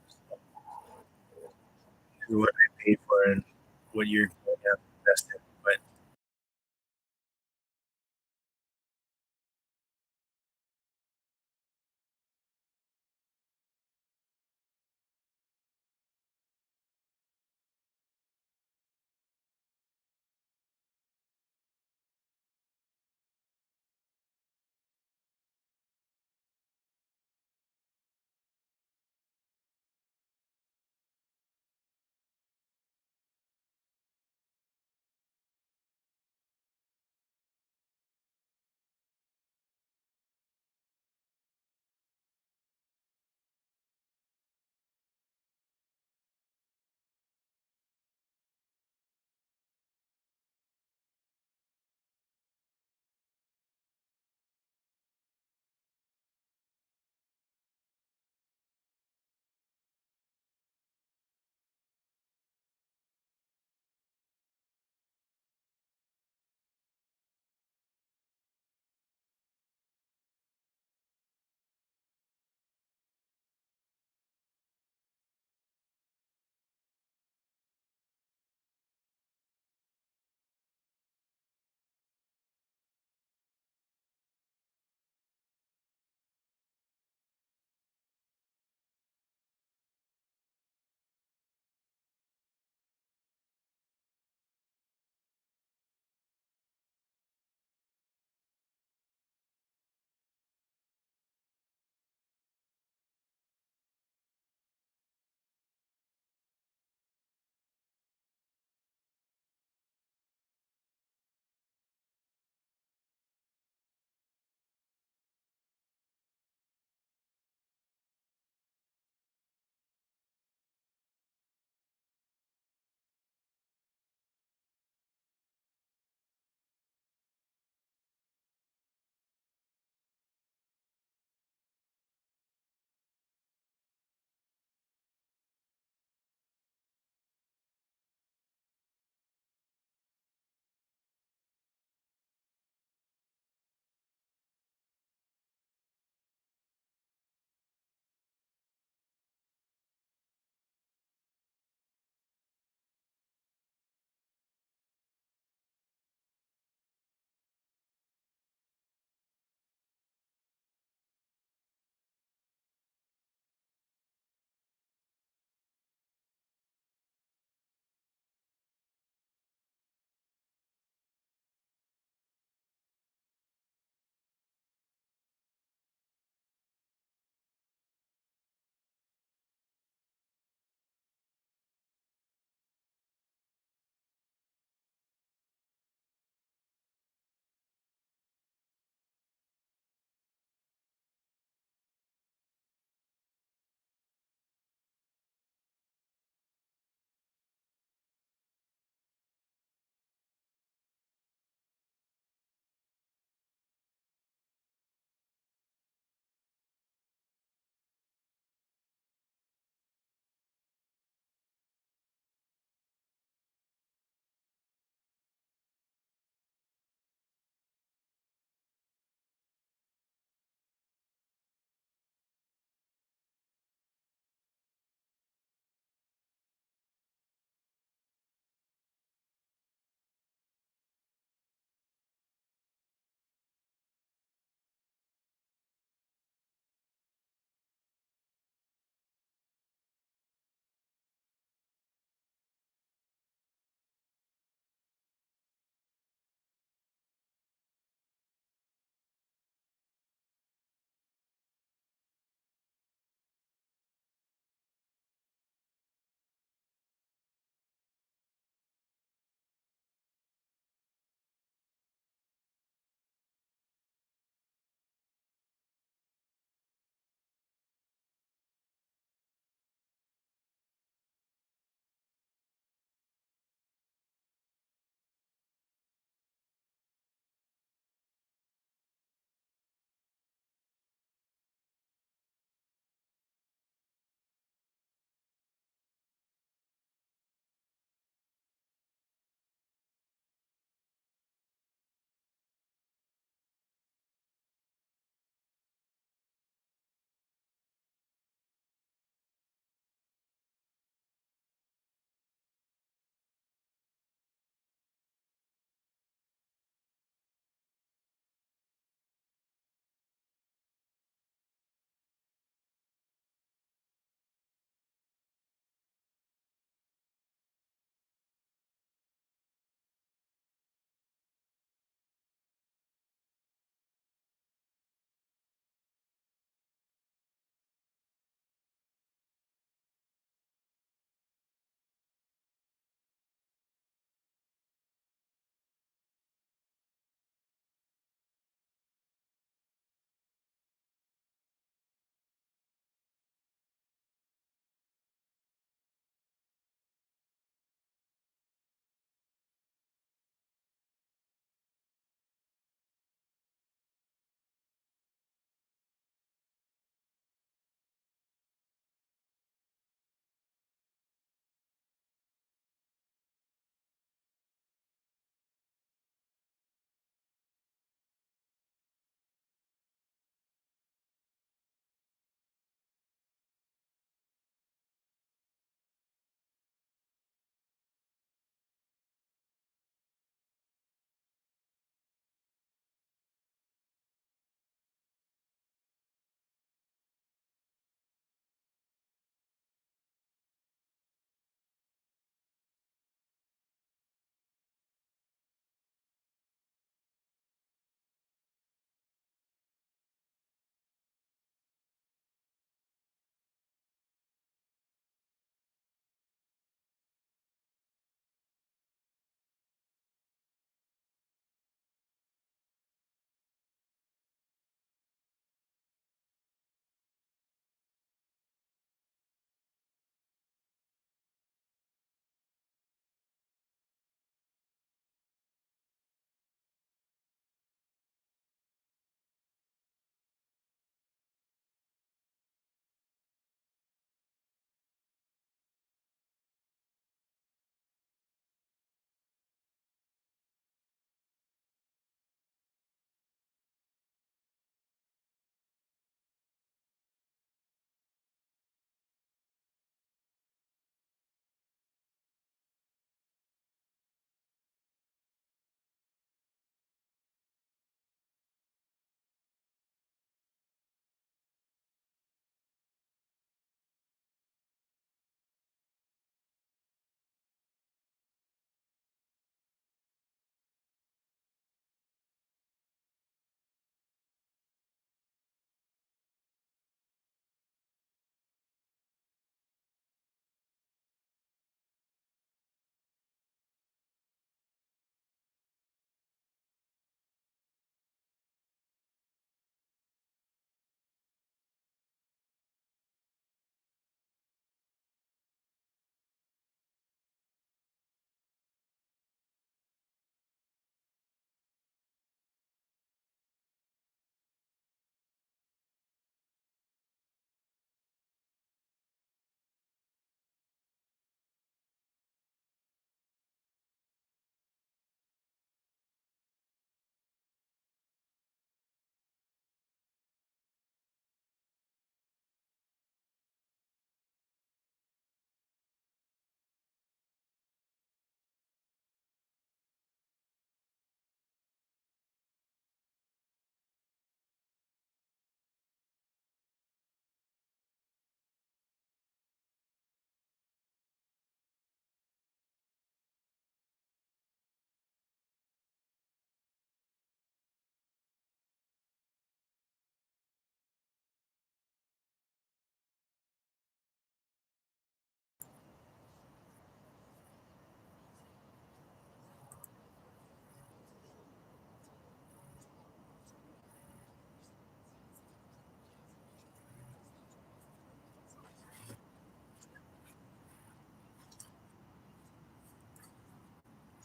is what I paid for and what you're going to invest in. But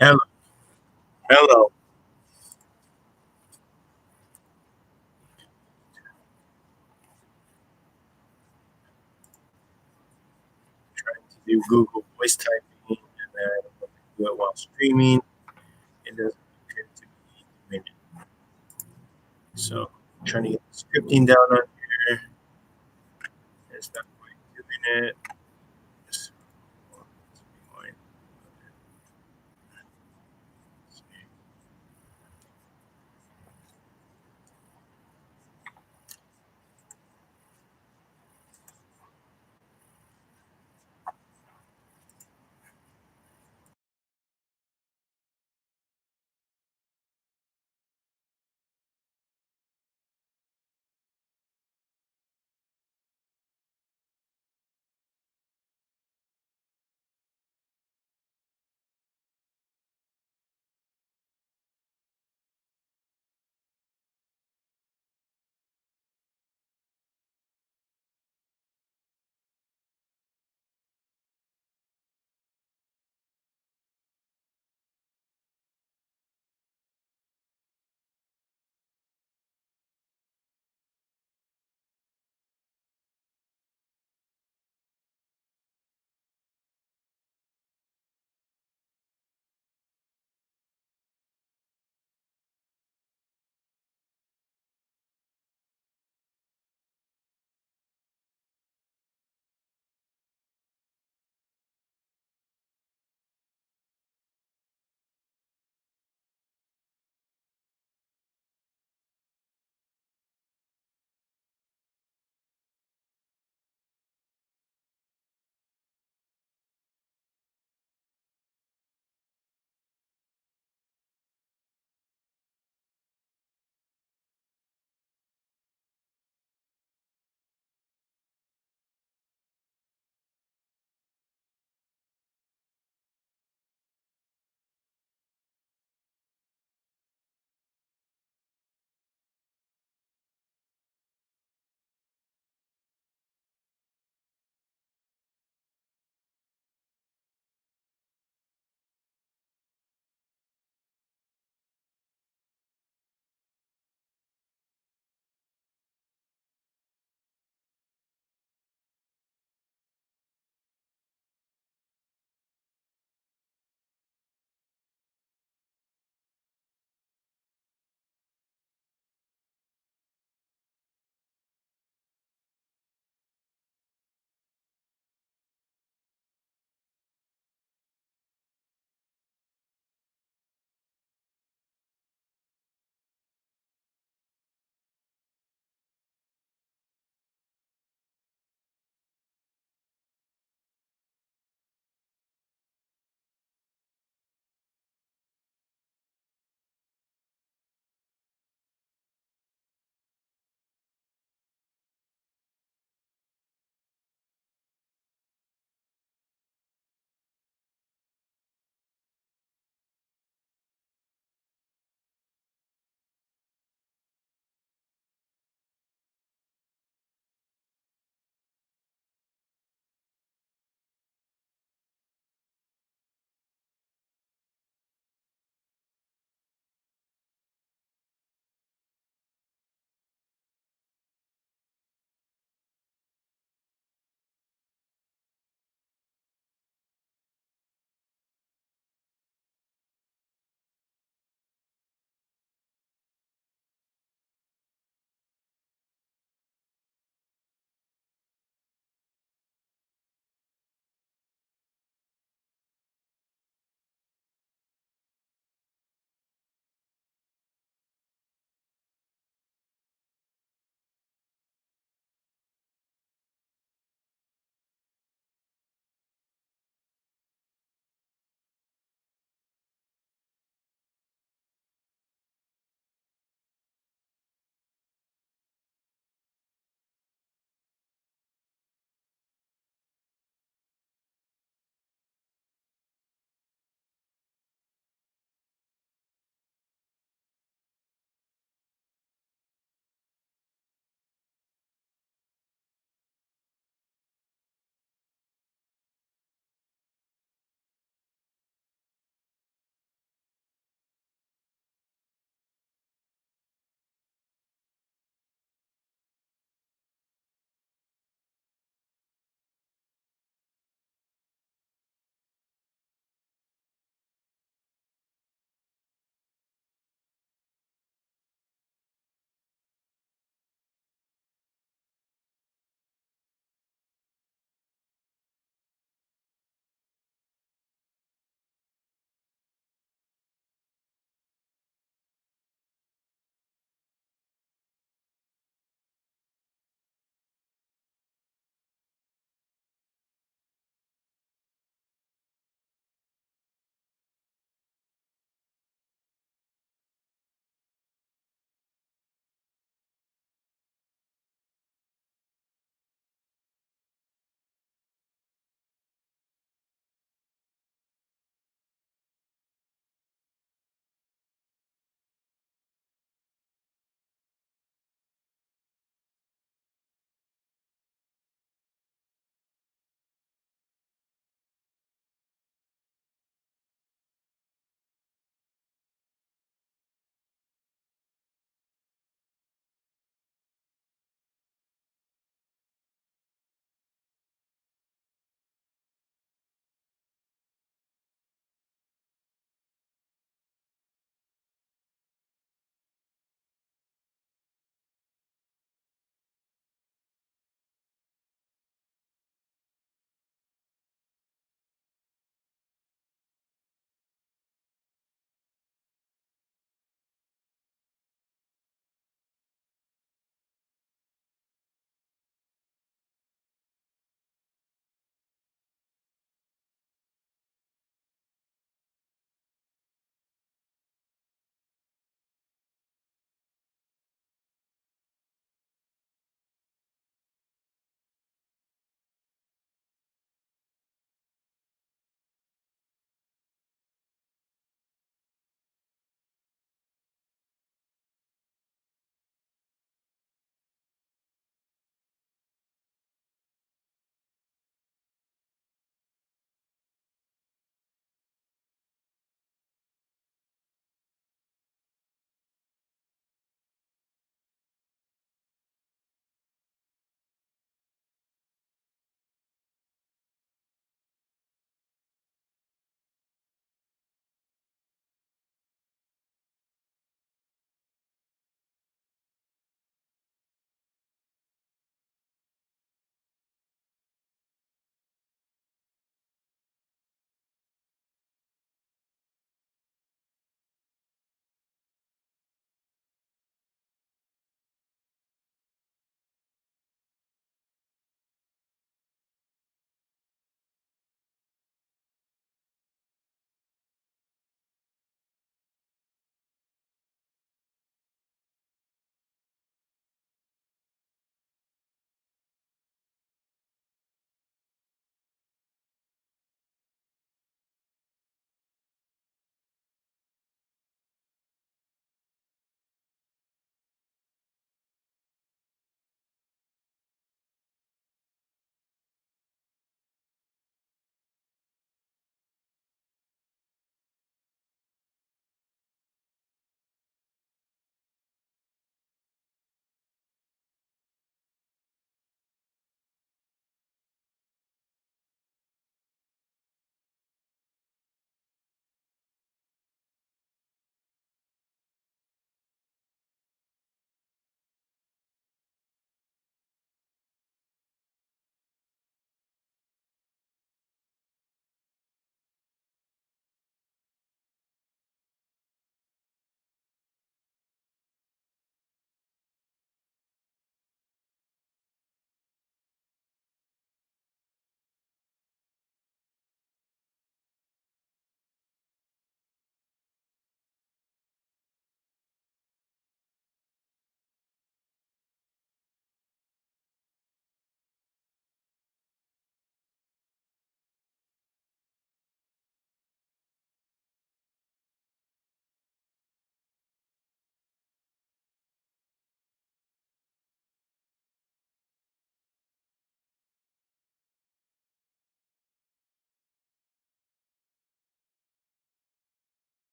Hello. Hello. Trying to do Google voice typing, and then do it while streaming. It doesn't appear to be doing it. So I'm trying to get the scripting down on here. It's not quite doing it. Just rewind.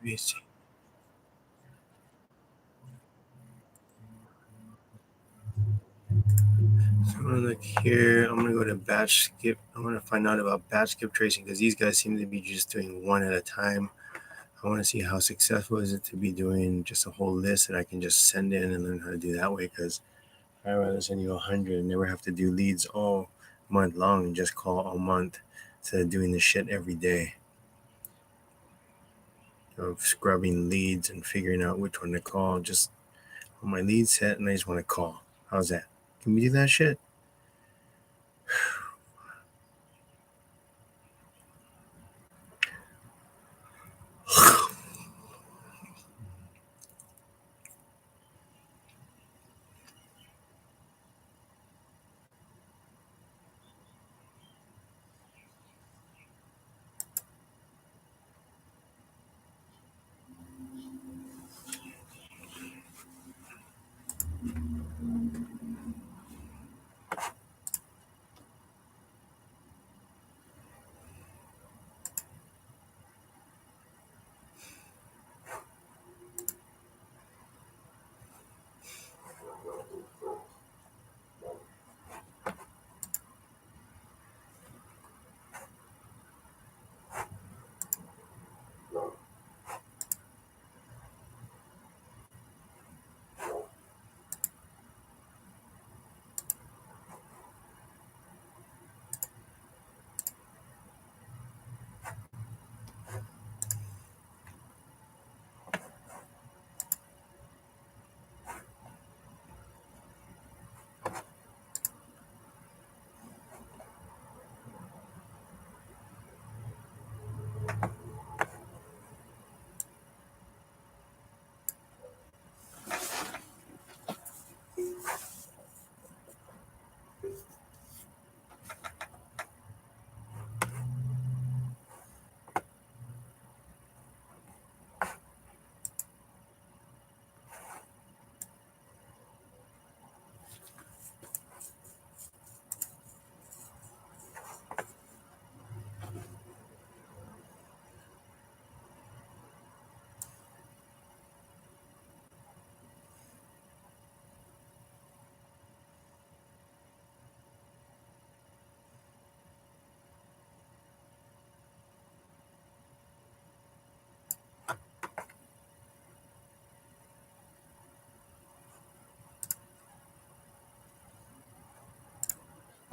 me see. So I'm gonna look here. I'm gonna go to batch skip. I want to find out about batch skip tracing because these guys seem to be just doing one at a time. I want to see how successful is it to be doing just a whole list that I can just send in and learn how to do that way. Because I'd rather send you 100 and never have to do leads all month long and just call all month instead of doing this shit every day of scrubbing leads and figuring out which one to call. Just on my lead set, and I just want to call. How's that? Can we do that shit?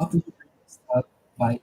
Upload stuff by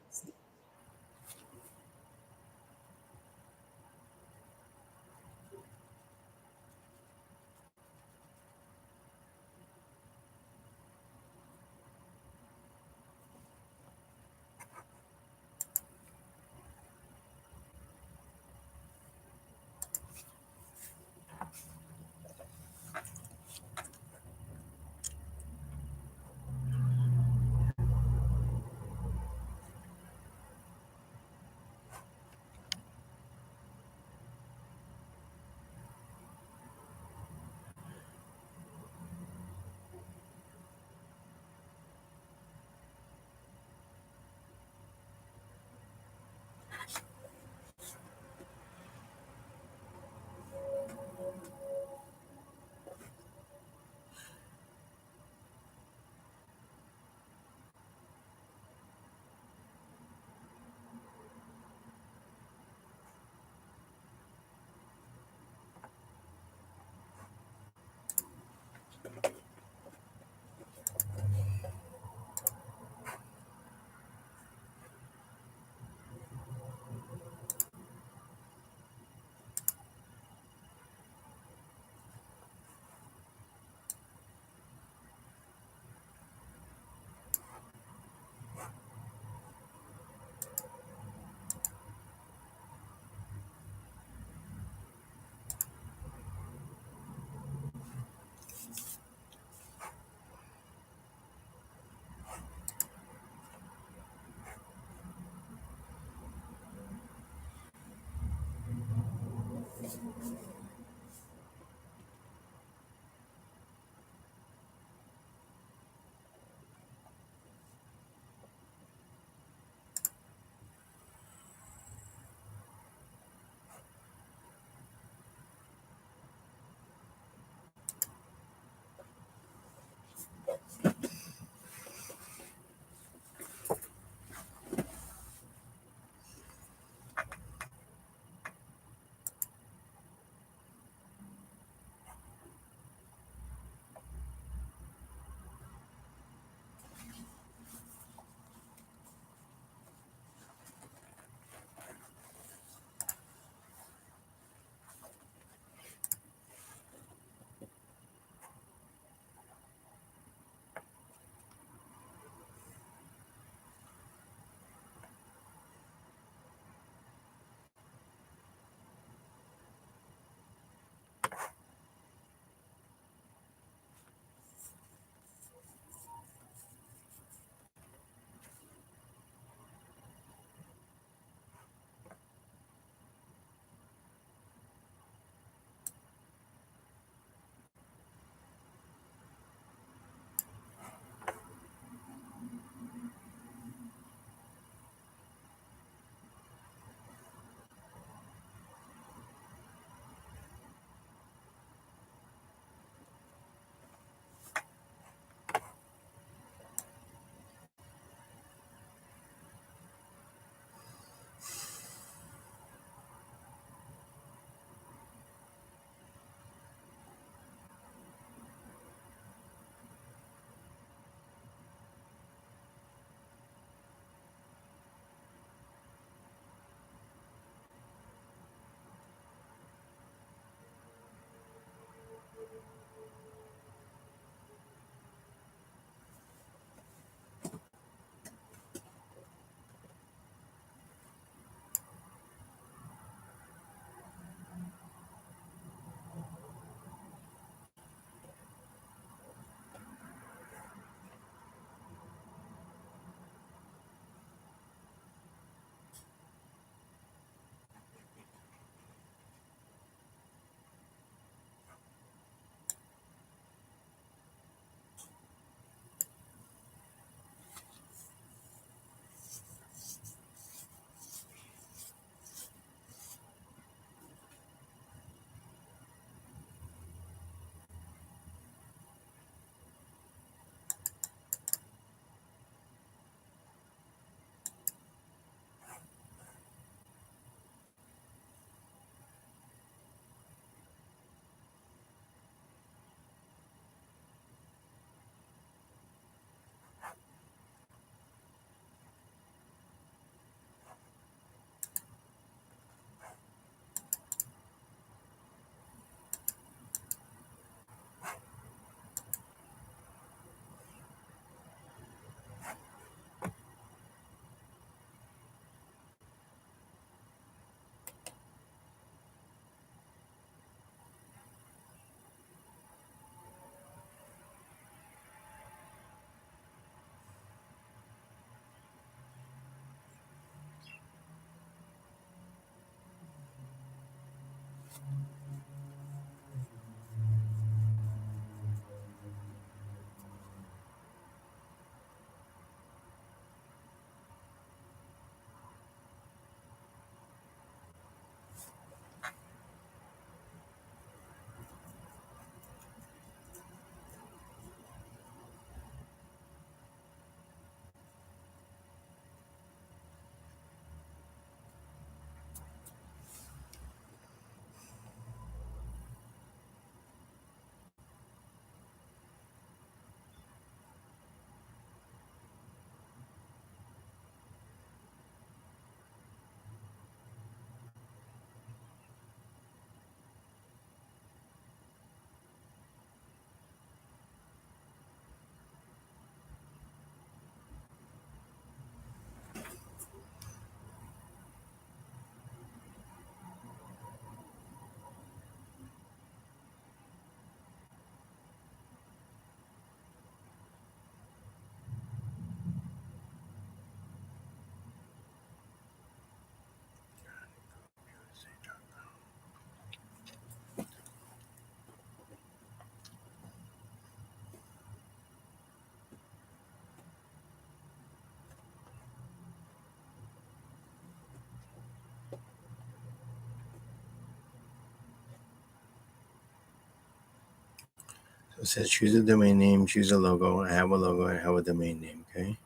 So it says choose a domain name, choose a logo. I have a logo, I have a domain name, okay?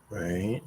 Right.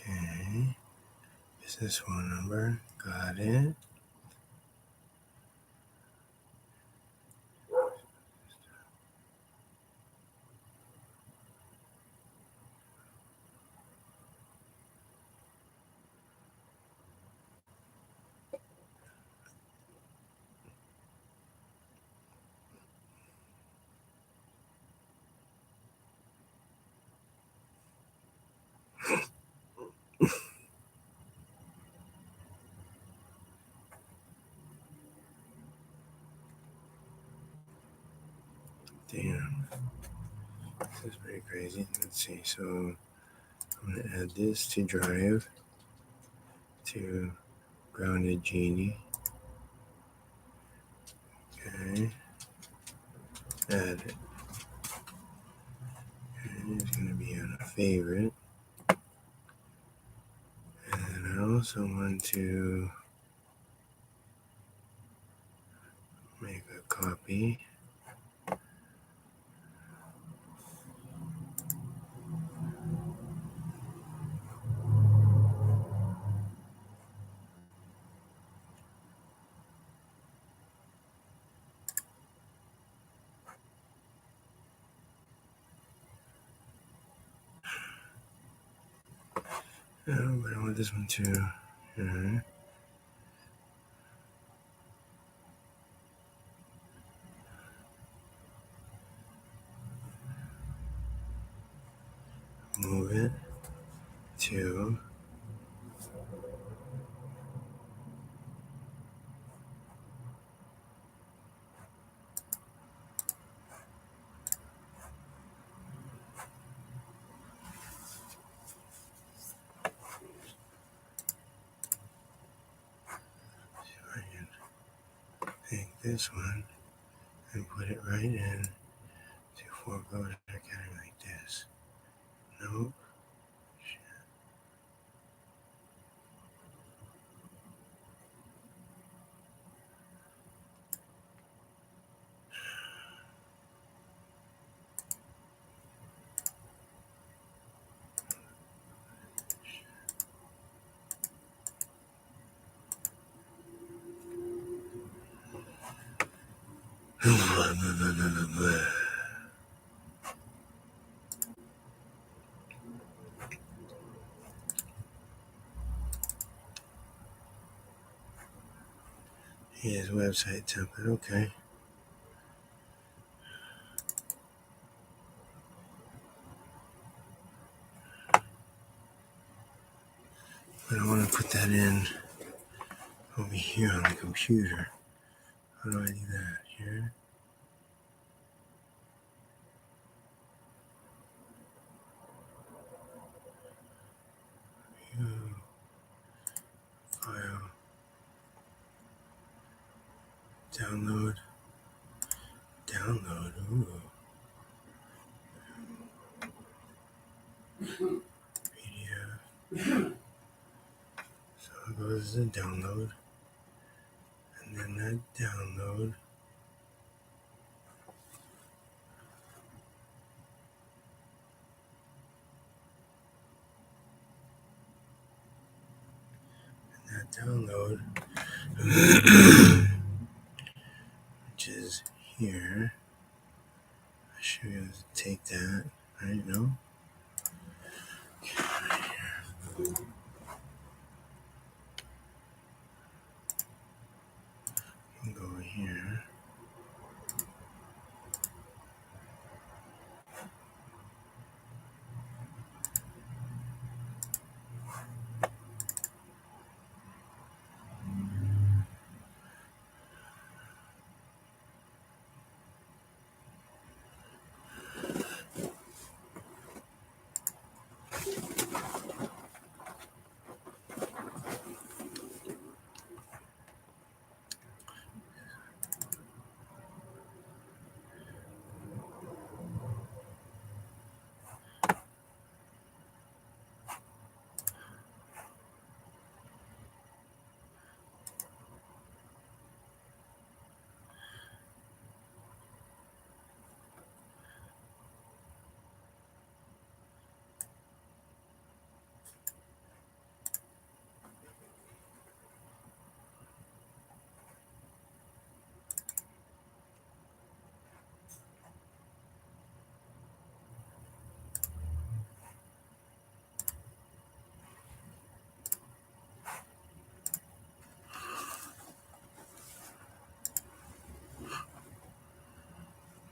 Okay. Business phone number. Got it. Damn. This is pretty crazy. Let's see. So I'm going to add this to Drive, to Grounded Genie. Okay. Add it. And it's going to be on a favorite. And I also want to make a copy. Oh, but I want this one too. Move it to this one and put it right in to foreclosure academy like this. Nope. Here's website template. Okay. But I want to put that in over here on the computer. How do I do that? Here. View. File. Download. Download. Ooh. PDF. So it goes to download. And then that download. That download. Which is here. I should be able to take that. Right? No? You can go over here.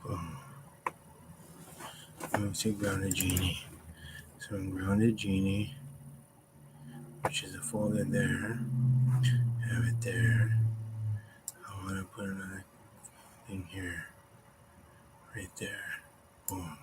Boom. Move to Grounded Genie. So in Grounded Genie, which is a folder there, have it there. I want to put another thing here, right there. Boom.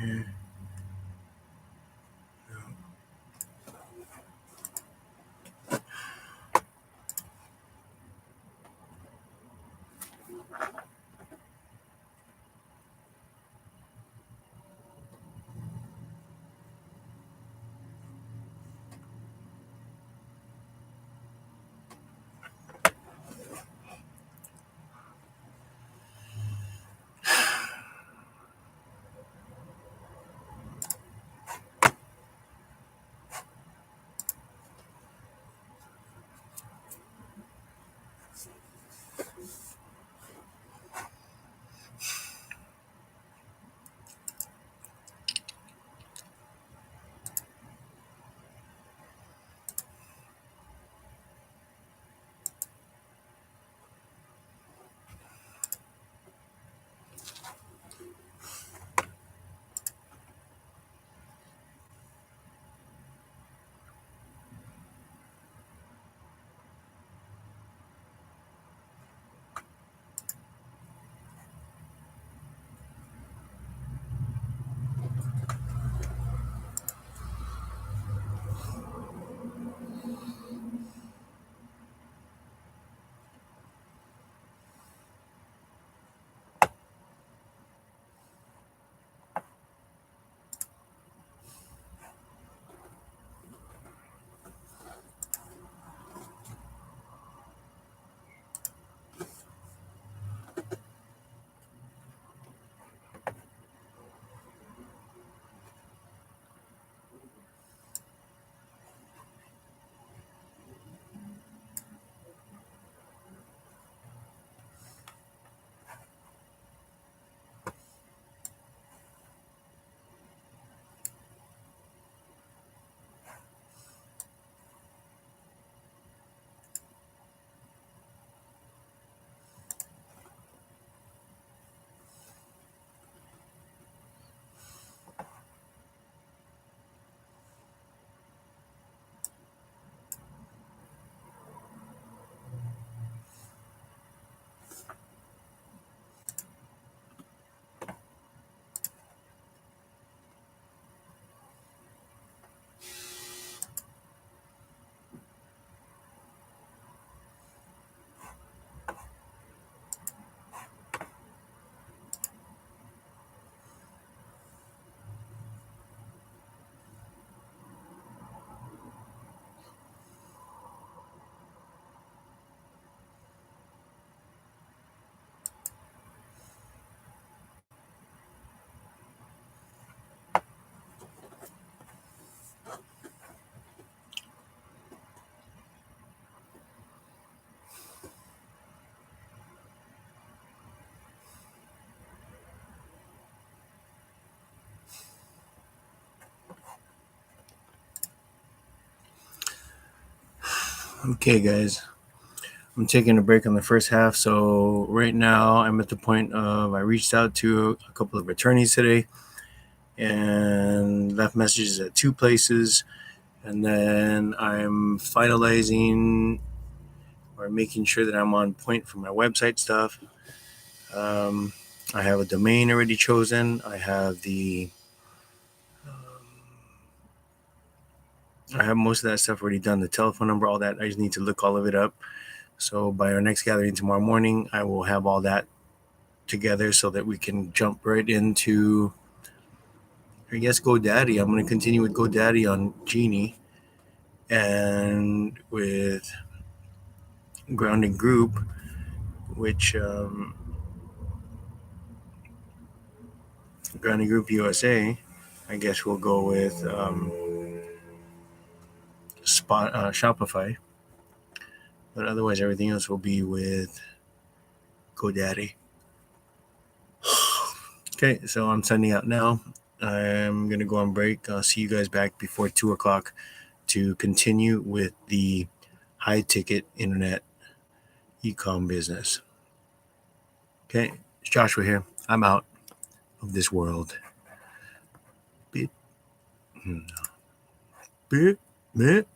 here. Okay, guys. I'm taking a break on the first half. So right now I'm at the point of I reached out to a couple of attorneys today and left messages at 2 places. And then I'm finalizing or making sure that I'm on point for my website stuff. I have a domain already chosen. I have I have most of that stuff already done. The telephone number, all that. I just need to look all of it up. So by our next gathering tomorrow morning, I will have all that together so that we can jump right into, I guess, GoDaddy. I'm going to continue with GoDaddy on Genie and with Grounded Group, which Grounded Group USA, I guess we'll go with Shopify. But otherwise, everything else will be with GoDaddy. Okay, so I'm sending out now. I'm going to go on break. I'll see you guys back before 2 o'clock to continue with the high ticket internet e-com business. Okay, it's Joshua here. I'm out of this world. Bit. Bit.